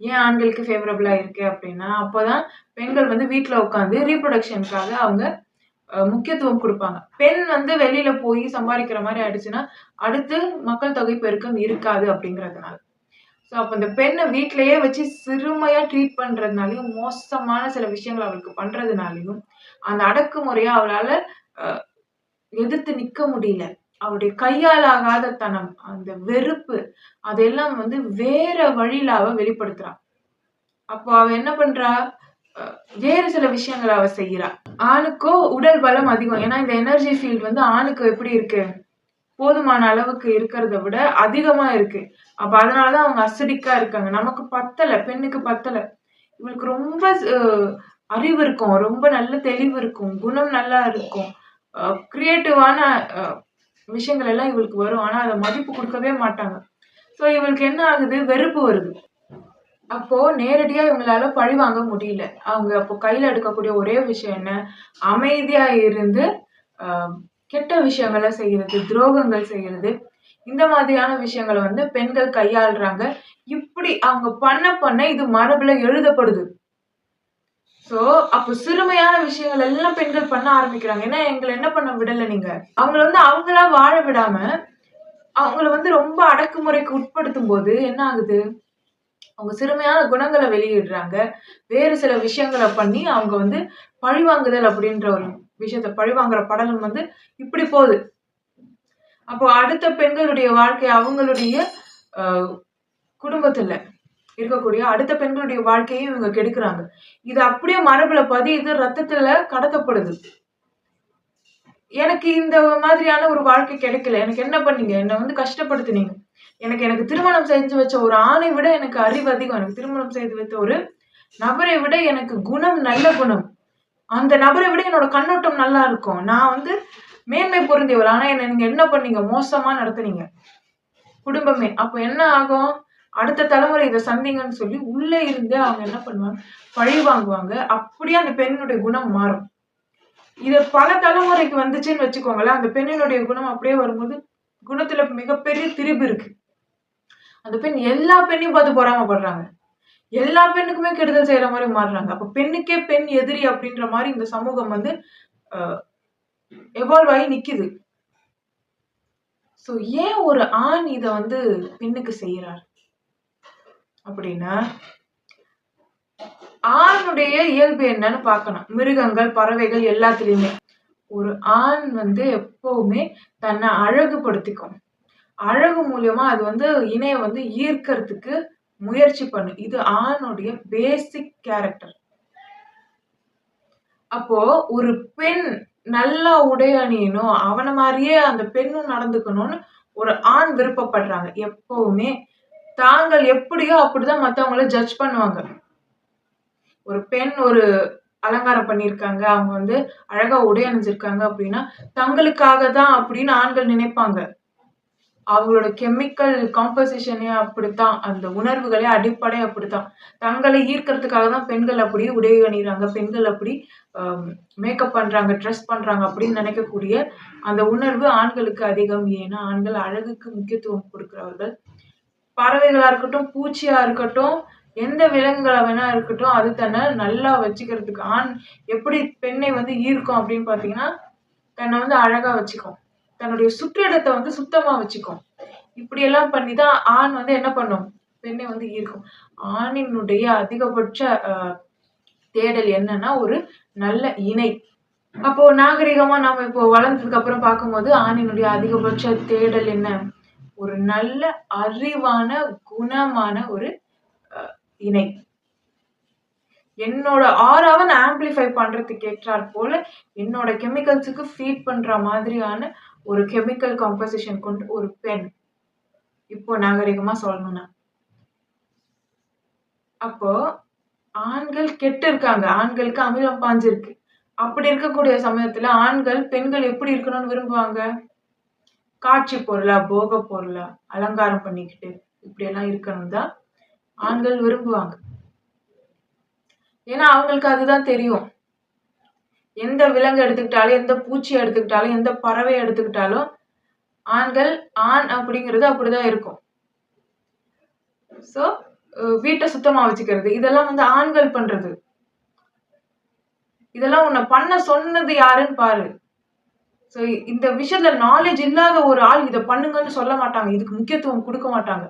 ஏன் ஆண்களுக்கு ஃபேவரபிளா இருக்கு அப்படின்னா, அப்பதான் பெண்கள் வந்து வீட்ல உட்காந்து ரீப்ரொடக்ஷனுக்காக அவங்க முக்கியத்துவம் குடுப்பாங்க. பெண் வந்து வெளியில போய் சம்பாரிக்கிற மாரி ஆயிடுச்சுன்னா, அடுத்து மக்கள் தொகை பெருக்கம் இருக்காது அப்படிங்கிறதுனால. ஸோ அப்ப இந்த பெண்ண வீட்லயே வச்சு சிறுமையா ட்ரீட் பண்றதுனாலயும், மோசமான சில விஷயங்கள அவளுக்கு பண்றதுனாலயும், அந்த அடக்குமுறைய அவளால அ எதிர்த்து நிக்க முடியல. அவளுடைய கையால் ஆகாத தனம், அந்த வெறுப்பு, அதெல்லாம் வந்து வேற வழியில அவ வெளிப்படுத்துறா. அப்போ அவ என்ன பண்றா? அ வேறு சில விஷயங்கள அவ செய்றா. ஆணுக்கோ உடல் பலம் அதிகம். ஏன்னா இந்த எனர்ஜி ஃபீல்ட் வந்து ஆணுக்கு எப்படி இருக்கு? போதுமான அளவுக்கு இருக்கிறத விட அதிகமா இருக்கு. அப்ப அதனால தான் அவங்க அசிடிக்கா இருக்காங்க. நமக்கு பத்தல. பெண்ணுக்கு பத்தல. இவளுக்கு ரொம்ப அறிவு இருக்கும். ரொம்ப நல்ல தெளிவு இருக்கும். குணம் நல்லா இருக்கும். கிரியேட்டிவான அ விஷயங்கள் எல்லாம் இவளுக்கு வரும். ஆனா அத மதிப்பு குடுக்கவே மாட்டாங்க. ஸோ இவளுக்கு என்ன ஆகுது? வெறுப்பு வருது. அப்போ நேரடியா இவங்களால பழிவாங்க முடியல. அவங்க அப்போ கையில எடுக்கக்கூடிய ஒரே விஷயம் என்ன? அமைதியா இருந்து அ கெட்ட விஷயங்கள செய்யறது, துரோகங்கள் செய்யறது, இந்த மாதிரியான விஷயங்கள வந்து பெண்கள் கையாளுறாங்க. இப்படி அவங்க பண்ண இது மரபுல எழுதப்படுது. ஸோ, அப்போ சிறுமையான விஷயங்கள் எல்லாம் பெண்கள் பண்ண ஆரம்பிக்கிறாங்க. ஏன்னா, எங்கள என்ன பண்ண விடல நீங்க. அவங்கள வந்து அவங்களா வாழ விடாம, அவங்கள வந்து ரொம்ப அடக்குமுறைக்கு உட்படுத்தும்போது என்ன ஆகுது? அவங்க சிறுமையான குணங்கள வெளியிடுறாங்க. வேறு சில விஷயங்கள பண்ணி அவங்க வந்து பழிவாங்குதல் அப்படின்ற ஒரு விஷயத்த பழிவாங்குற படலம் வந்து இப்படி போகுது. அப்போ அடுத்த பெண்களுடைய வாழ்க்கை அவங்களுடைய அ குடும்பத்துல இருக்கக்கூடிய அடுத்த பெண்களுடைய வாழ்க்கையும் இவங்க கெடுக்குறாங்க. இது அப்படியே மரபுல பதியுது, ரத்தத்துல கடத்தப்படுது. எனக்கு இந்த மாதிரியான ஒரு வாழ்க்கை கிடைக்கல. எனக்கு என்ன பண்ணீங்க? என்ன வந்து கஷ்டப்படுத்துனீங்க. எனக்கு திருமணம் செஞ்சு வச்ச ஒரு ஆணை விட எனக்கு அறிவு அதிகம். எனக்கு திருமணம் செய்து வைத்த ஒரு நபரை விட எனக்கு குணம் நல்ல குணம். அந்த நபரை விட என்னோட கண்ணோட்டம் நல்லா இருக்கும். நான் வந்து மேன்மை பொருந்தியவள். ஆனா என்ன நீங்க என்ன பண்ணீங்க? மோசமா நடத்துனீங்க. குடும்பமே. அப்ப என்ன ஆகும்? அடுத்த தலைமுறை இத சந்திங்கன்னு சொல்லி உள்ள இருந்து அவங்க என்ன பண்ணுவாங்க? பழி வாங்குவாங்க. அப்படியே அந்த பெண்ணுடைய குணம் மாறும். இது பல தலைமுறைக்கு வந்துச்சுன்னு வச்சுக்கோங்களேன். அந்த பெண்ணினுடைய குணம் அப்படியே வரும்போது, குணத்துல மிகப்பெரிய திரிபு இருக்கு. அந்த பெண் எல்லா பெண்ணையும் பார்த்து பொறாமைப்படுறாங்க. எல்லா பெண்ணுக்குமே கெடுதல் செய்ற மாரி மாறுறாங்க. அப்ப பெண்ணுக்கே பெண் எதிரி அப்படின்ற மாரி இந்த சமூகம் வந்து அ எவால்வ் ஆயி நிக்குது. ஸோ ஏன் ஒரு ஆண் இத வந்து பெண்ணுக்கு செய்றார்? அப்படின்னா, ஆணுடைய இயல்பு என்னன்னு பார்க்கணும். மிருகங்கள், பறவைகள் எல்லாத்துலயுமே. ஒரு ஆண் வந்து எப்பவுமே தன்னை அழகுபடுத்திக்கும். அழகு மூலியமா அது வந்து இணைய வந்து ஈர்க்கறதுக்கு முயற்சி பண்ணும். இது ஆணுடைய பேசிக் கேரக்டர். அப்போ ஒரு பெண் நல்லா உடை அணியணும், அவன மாரியே அந்த பெண்ணும் நடந்துக்கணும்னு ஒரு ஆண் விருப்பப்படுறாங்க. எப்பவுமே தாங்கள் எப்படியோ அப்படிதான் மத்தவங்கள ஜட்ஜ் பண்ணுவாங்க. ஒரு பெண் ஒரு அலங்காரம் பண்ணியிருக்காங்க, அவங்க வந்து அழகா உடை அணிஞ்சிருக்காங்க அப்படின்னா, தங்களுக்காக தான் அப்படின்னு ஆண்கள் நினைப்பாங்க. அவங்களோட கெமிக்கல் காம்போசிஷனே அப்படித்தான். அந்த உணர்வுகளே அடிப்படை அப்படித்தான். தங்களை ஈர்க்கறதுக்காக தான் பெண்கள் அப்படி உடை அணியிறாங்க. பெண்கள் அப்படி அ மேக்கப் பண்றாங்க, ட்ரெஸ் பண்றாங்க அப்படின்னு நினைக்கக்கூடிய அந்த உணர்வு ஆண்களுக்கு அதிகம். ஏன்னா, ஆண்கள் அழகுக்கு முக்கியத்துவம் குடுக்கிறவர்கள். பறவைகளா இருக்கட்டும், பூச்சியா இருக்கட்டும், எந்த விலங்குகளா வேணா இருக்கட்டும், அது தன்ன நல்லா வச்சுக்கிறதுக்கு எப்படி பெண்ணை வந்து ஈர்க்கும் அப்படின்னு பார்த்தீங்கன்னா, தன்னை வந்து அழகா வச்சுக்கும். தன்னுடைய சுற்றிடத்த வந்து சுத்தமா வச்சுக்கும். இப்படியெல்லாம் பண்ணி தான் ஆண் வந்து என்ன பண்ணும்? பெண்ணை வந்து ஈர்க்கும். ஆணினுடைய அதிகபட்ச அ தேடல் என்னன்னா, ஒரு நல்ல இணை. அப்போ நாகரிகமா நாம இப்போ வளர்ந்ததுக்கு அப்புறம் பார்க்கும்போது, ஆணினுடைய அதிகபட்ச தேடல் என்ன? ஒரு நல்ல அறிவான, குணமான ஒரு இணை. என்னோட ஆராவ நான் ஆம்பிளிஃபை பண்றதுக்கு ஏற்றார் போல, என்னோட கெமிக்கல்ஸ்க்கு ஃபீட் பண்ற மாதிரியான ஒரு கெமிக்கல் காம்போசிஷன் கொண்ட ஒரு பெண். இப்போ நாகரிகமா சொல்லணும்னா. அப்போ ஆண்கள் கெட்டு இருக்காங்க. ஆண்களுக்கு அமிலம் பாய்ஞ்சிருக்கு. அப்படி இருக்கக்கூடிய சமயத்துல ஆண்கள், பெண்கள் எப்படி இருக்கணும்னு விரும்புவாங்க? காட்சி பொருளா, போக பொருளா, அலங்காரம் பண்ணிக்கிட்டு இப்படியெல்லாம் இருக்கணும் தான் ஆண்கள் விரும்புவாங்க. ஏன்னா அவங்களுக்கு அதுதான் தெரியும். எந்த விலங்கு எடுத்துக்கிட்டாலும், எந்த பூச்சி எடுத்துக்கிட்டாலும், எந்த பறவை எடுத்துக்கிட்டாலும், ஆண் அப்படிங்கிறது அப்படிதான் இருக்கும். சோ, வீட்ட சுத்தமா வச்சுக்கிறது. இதெல்லாம் வந்து ஆண்கள் பண்றது. இதெல்லாம் உன்ன பண்ண சொன்னது யாருன்னு பாரு. சோ, இந்த விஷயத்துல நாலேட்ஜ் இல்லாத ஒரு ஆள் இத பண்ணுங்கன்னு சொல்ல மாட்டாங்க. இதுக்கு முக்கியத்துவம் குடுக்க மாட்டாங்க.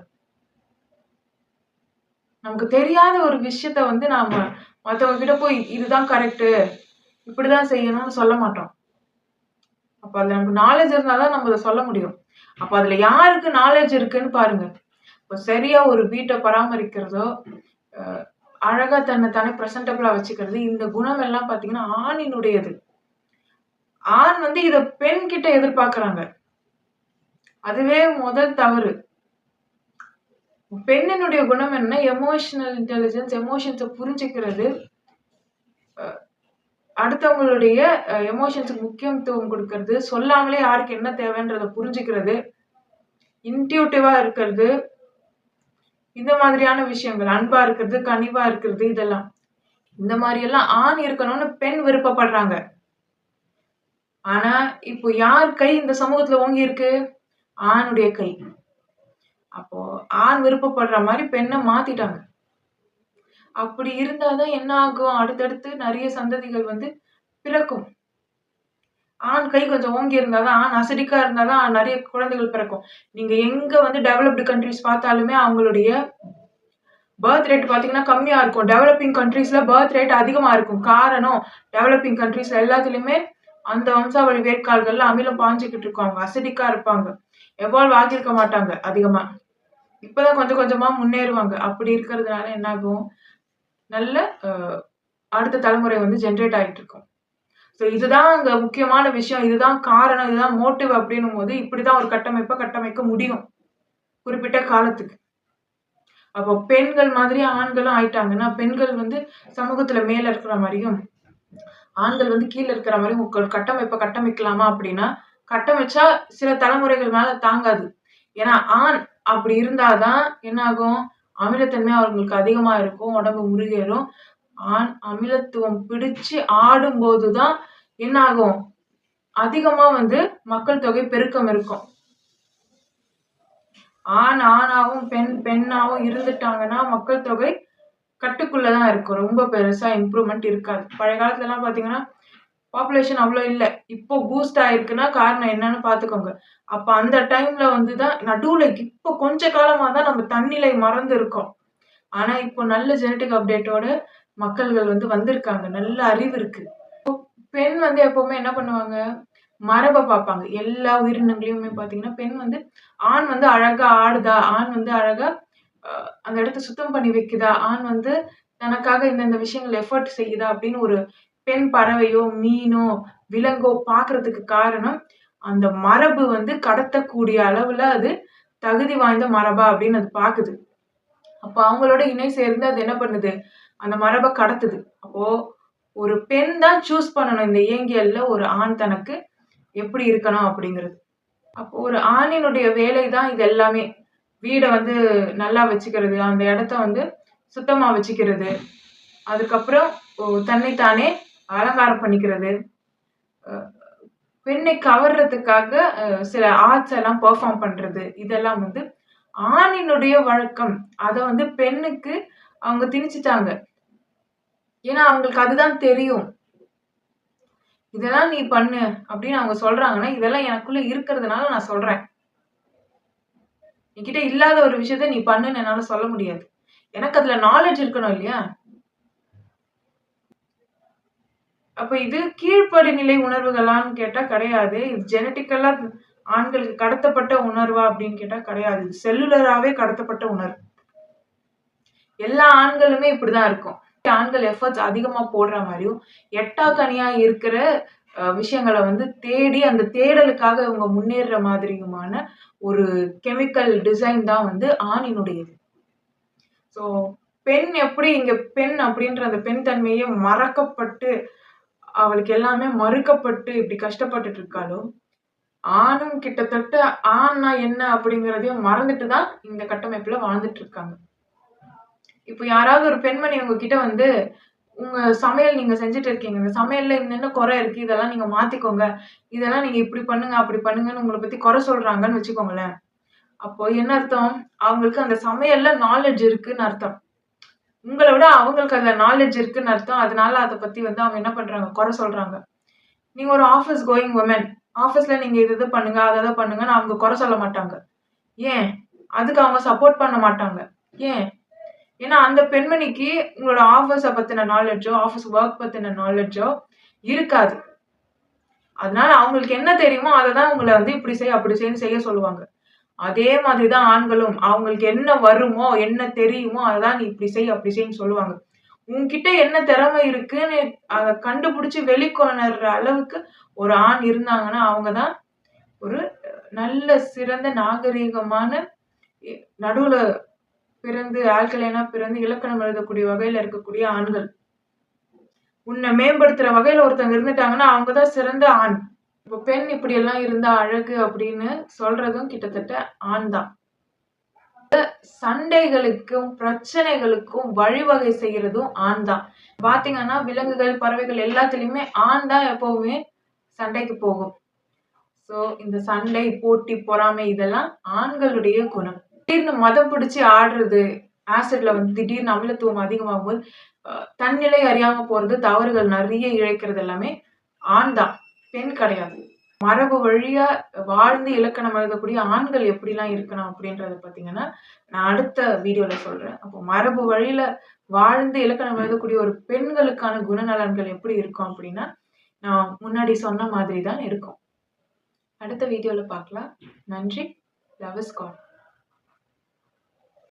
நமக்கு தெரியாத ஒரு விஷயத்த வந்து நாம மத்தவங்க கிட்ட போய் இதுதான் கரெக்ட்டு, இப்படிதான் செய்யணும்னு சொல்ல மாட்டோம். அப்ப அதுல நமக்கு நாலேட்ஜ் இருந்தா தான் நம்ம அத சொல்ல முடியும். அப்ப அதுல யாருக்கு நாலேட்ஜ் இருக்குன்னு பாருங்க. இப்ப சரியா ஒரு வீட்ட பராமரிக்கிறதோ, அ அழகா தன்னை பிரசன்டபிளா வச்சுக்கிறது, இந்த குணம் எல்லாம் பார்த்தீங்கன்னா ஆணினுடையது. ஆண் வந்து இத பெண் கிட்ட எதிர்பார்க்குறாங்க. அதுவே முதல் தவறு. பெண்ணினுடைய குணம் என்ன? எமோஷனல் இன்டெலிஜென்ஸ், எமோஷன்ஸ புரிஞ்சுக்கிறது. அ அடுத்தவங்களுடைய எமோஷன்ஸ்க்கு முக்கியத்துவம் குடுக்கறது, சொல்லாமலே யாருக்கு என்ன தேவைன்றத புரிஞ்சுக்கிறது, இன்ட்யூட்டிவா இருக்கிறது, இந்த மாதிரியான விஷயங்கள். அன்பா இருக்கிறது, கனிவா இருக்கிறது இதெல்லாம். இந்த மாரியெல்லாம் ஆண் இருக்கணும்னு பெண் விருப்பப்படுறாங்க. ஆனா, இப்போ யார் கை இந்த சமூகத்துல ஓங்கி இருக்கு? ஆணுடைய கை. அப்போ ஆண் விருப்பப்படுற மாரி பெண்ண மாத்திட்டாங்க. அப்படி இருந்தா தான் என்ன ஆகும்? அடுத்தடுத்து நெறைய சந்ததிகள் வந்து பிறக்கும். ஆண் கை கொஞ்சம் ஓங்கி இருந்தா தான், ஆண் அசடிக்கா இருந்தா தான் நெறைய குழந்தைகள் பிறக்கும். நீங்க எங்க வந்து டெவலப்டு கண்ட்ரீஸ் பார்த்தாலுமே அவங்களுடைய பர்த் ரேட் பார்த்தீங்கன்னா கம்மியா இருக்கும். டெவலப்பிங் கண்ட்ரீஸ்ல பர்த் ரேட் அதிகமா இருக்கும். காரணம் டெவலப்பிங் கண்ட்ரீஸ்ல எல்லாத்துலயுமே அந்த வம்சாவழி வேர்க்கால்கள்ல அமிலம் பாய்ஞ்சுகிட்டு இருக்கும். அவங்க அசிடிக்கா இருப்பாங்க. எவால்வ் ஆகியிருக்க மாட்டாங்க அதிகமா. இப்பதான் கொஞ்சம் கொஞ்சமா முன்னேறுவாங்க. அப்படி இருக்கிறதுனால என்ன ஆகும்? நல்ல அ அடுத்த தலைமுறை வந்து ஜெனரேட் ஆயிட்டு இருக்கும். ஸோ இதுதான் அங்க முக்கியமான விஷயம். இதுதான் காரணம். இதுதான் மோட்டிவ் அப்படின்னும்போது, இப்படிதான் ஒரு கட்டமைப்ப கட்டமைக்க முடியும். குறிப்பிட்ட காலத்துக்கு. அப்போ பெண்கள் மாதிரி ஆண்களும் ஆயிட்டாங்கன்னா, பெண்கள் வந்து சமூகத்துல மேல இருக்கிற மாரியும், ஆண்கள் வந்து கீழ இருக்கிற மாரியும் ஒரு கட்டமைப்ப கட்டமைக்கலாமா அப்படின்னா, கட்டமைச்சா சில தலைமுறைகள் மேல தாங்காது. ஏன்னா, ஆண் அப்படி இருந்தா தான் என்ன ஆகும்? அமிலத்தன்மை அவங்களுக்கு அதிகமா இருக்கும். உடம்பு முருகேறும். ஆண் அமிலத்துவம் பிடிச்சு ஆடும்போது தான் என்ன ஆகும்? அதிகமா வந்து மக்கள் தொகை பெருக்கம் இருக்கும். ஆண் ஆணாவும், பெண் பெண்ணாவும் இருந்துட்டாங்கன்னா, மக்கள் தொகை கட்டுக்குள்ள தான் இருக்கும். ரொம்ப பெருசா இம்ப்ரூவ்மென்ட் இருக்காது. பழைய காலத்துலலாம் பார்த்தீங்கன்னா, பாப்புலேஷன் அவ்ளோ இல்ல. இப்போ பூஸ்ட் ஆயிருக்குன்னா காரணம் என்னன்னு பார்த்துக்கோங்க. அப்ப அந்த டைம்ல வந்து தான் நடுவுல இப்போ கொஞ்ச காலமா தான் நம்ம தன்னிலை மறந்து இருக்கோம். ஆனா, இப்போ நல்ல ஜெனடிக் அப்டேட்டோட மக்கள்கள் வந்து வந்திருக்காங்க. நல்ல அறிவு இருக்கு. பெண் வந்து எப்பவுமே என்ன பண்ணுவாங்க? மரபை பார்ப்பாங்க. எல்லா உயிரினங்களையுமே பார்த்தீங்கன்னா, பெண் வந்து ஆண் வந்து அழகா ஆடுதா, ஆண் வந்து அழகா அந்த இடத்த சுத்தம் பண்ணி வைக்குதா, ஆண் வந்து தனக்காக இந்த விஷயங்கள் எஃபோர்ட் செய்யுதா அப்படின்னு ஒரு பெண் பறவையோ, மீனோ, விலங்கோ பார்க்கறதுக்கு காரணம், அந்த மரபு வந்து கடத்தக்கூடிய அளவுல அது தகுதி வாய்ந்த மரபா அப்படின்னு அது பார்க்குது. அப்ப அவங்களோட இணை சேர்ந்து அது என்ன பண்ணுது? அந்த மரப கடத்துது. அப்போ ஒரு பெண் தான் சூஸ் பண்ணணும் இந்த இயங்கியல்ல ஒரு ஆண் தனக்கு எப்படி இருக்கணும் அப்படிங்கிறது. அப்போ ஒரு ஆணினுடைய வேலை தான் இது எல்லாமே. வீட வந்து நல்லா வச்சுக்கிறது, அந்த இடத்த வந்து சுத்தமா வச்சுக்கிறது. அதுக்கப்புறம் தன்னைத்தானே அலங்காரம் பண்ணிக்கிறது. அ பெண்ணை கவர்றதுக்காக சில ஆர்ட்ஸ் எல்லாம் பெர்ஃபார்ம் பண்றது. இதெல்லாம் வந்து ஆணினுடைய வழக்கம். அத வந்து பெண்ணுக்கு அவங்க திணிச்சுட்டாங்க. ஏன்னா அவங்களுக்கு அதுதான் தெரியும். இதெல்லாம் நீ பண்ணு அப்படின்னு அவங்க சொல்றாங்கன்னா, இதெல்லாம் எனக்குள்ள இருக்கிறதுனால நான் சொல்றேன். என்கிட்ட இல்லாத ஒரு விஷயத்த நீ பண்ணுன்னு என்னால சொல்ல முடியாது. எனக்கு அதுல நாலேட்ஜ் இருக்கணும் இல்லையா? அப்ப இது கீழ்ப்படிநிலை உணர்வுகளான்னு கேட்டா கிடையாது. இது ஜெனடிக்கலா ஆண்களுக்கு கடத்தப்பட்ட உணர்வா அப்படின்னு கேட்டா கிடையாது. இது செல்லுலராவே கடத்தப்பட்ட உணர்வு. எல்லா ஆண்களுமே இப்படிதான் இருக்கும். ஆண்கள் எஃபர்ட்ஸ் அதிகமா போடுற மாரியும், எட்டாக்கனியா இருக்கிற விஷயங்கள வந்து தேடி அந்த தேடலுக்காக இவங்க முன்னேறுற மாதிரியுமான ஒரு கெமிக்கல் டிசைன் தான் வந்து ஆணினுடையது. ஸோ பெண் எப்படி இங்க பெண் அப்படின்ற அந்த பெண் தன்மையே மறக்கப்பட்டு, அவளுக்கு எல்லாமே மறுக்கப்பட்டு இப்படி கஷ்டப்பட்டுட்டு இருக்காளோ, ஆணும் கிட்டத்தட்ட ஆண்னா என்ன அப்படிங்கிறதையும் மறந்துட்டு தான் இந்த கட்டமைப்புல வாழ்ந்துட்டு இருக்காங்க. இப்போ யாராவது ஒரு பெண்மணி உங்ககிட்ட வந்து, உங்க சமையல் நீங்க செஞ்சுட்டு இருக்கீங்க. இந்த சமையல்ல இந்த குறை இருக்கு. இதெல்லாம் நீங்க மாத்திக்கோங்க. இதெல்லாம் நீங்க இப்படி பண்ணுங்க, அப்படி பண்ணுங்கன்னு உங்கள பத்தி குறை சொல்றாங்கன்னு வச்சுக்கோங்களேன். அப்போ என்ன அர்த்தம்? அவங்களுக்கு அந்த சமையல்ல நாலேட்ஜ் இருக்குன்னு அர்த்தம். உங்கள விட அவங்களுக்கு அதுல நாலேட்ஜ் இருக்குன்னு அர்த்தம். அதனால அத பத்தி வந்து அவங்க என்ன பண்றாங்க? குறை சொல்றாங்க. நீங்க ஒரு ஆஃபீஸ் கோயிங் வுமன். ஆஃபீஸ்ல நீங்க இது பண்ணுங்க, அத பண்ணுங்கன்னு அவங்க குறை சொல்ல மாட்டாங்க. ஏன்? அதுக்கு அவங்க சப்போர்ட் பண்ண மாட்டாங்க. ஏன்? ஏன்னா அந்த பெண்மணிக்கு உங்களோட ஆஃபீஸ பத்தின நாலேட்ஜோ, ஆஃபீஸ் வொர்க் பத்தின நாலேட்ஜோ இருக்காது. அதனால அவங்களுக்கு என்ன தெரியுமோ அததான் உங்கள வந்து இப்படி செய், அப்படி செய்ன்னு செய்ய சொல்லுவாங்க. அதே மாதிரி தான் ஆண்களும். அவங்களுக்கு என்ன வருமோ, என்ன தெரியுமோ அததான் நீ இப்படி செய், அப்படி செய்ன்னு சொல்லுவாங்க. உன்கிட்ட என்ன திறமை இருக்குன்னு அத கண்டுபிடிச்சு வெளிக்கொணர்ற அளவுக்கு ஒரு ஆண் இருந்தாங்கன்னா, அவங்க தான் ஒரு நல்ல சிறந்த நாகரீகமான நடுவுல பிறந்து ஆல்கலைனா பிறந்து இலக்கணம் எழுதக்கூடிய வகையில இருக்கக்கூடிய ஆண்கள். உன்னை மேம்படுத்துற வகையில ஒருத்தவங்க இருந்துட்டாங்கன்னா, அவங்க தான் சிறந்த ஆண். இப்போ பெண் இப்படியெல்லாம் இருந்தா அழகு அப்படின்னு சொல்றதும் கிட்டத்தட்ட ஆண் தான். சண்டைகளுக்கும், பிரச்சனைகளுக்கும் வழிவகை செய்யறதும் ஆண் தான். பாத்தீங்கன்னா, விலங்குகள், பறவைகள் எல்லாத்துலயுமே ஆண் தான் எப்பவுமே சண்டைக்கு போகும். சோ இந்த சண்டை, போட்டி, பொறாமை இதெல்லாம் ஆண்களுடைய குணம். திடீர்னு மதம் பிடிச்சு ஆடுறது, ஆசிட்ல வந்து திடீர்னு அமிலத்துவம் அதிகமாகும்போது, தன்னிலை அறியாம போறது, தவறுகள் நெறைய இழைக்கிறது எல்லாமே ஆண் தான். பெண் கிடையாது. மரபு வழியா வாழ்ந்து இலக்கணம் எழுதக்கூடிய ஆண்கள் எப்படிலாம் இருக்கணும் அப்படின்றத பார்த்தீங்கன்னா, நான் அடுத்த வீடியோல சொல்றேன். அப்போ மரபு வழியில வாழ்ந்து இலக்கணம் எழுதக்கூடிய ஒரு பெண்களுக்கான குணநலன்கள் எப்படி இருக்கும் அப்படின்னா, நான் முன்னாடி சொன்ன மாதிரி தான் இருக்கும். அடுத்த வீடியோல பார்க்கலாம். நன்றி. Love is God.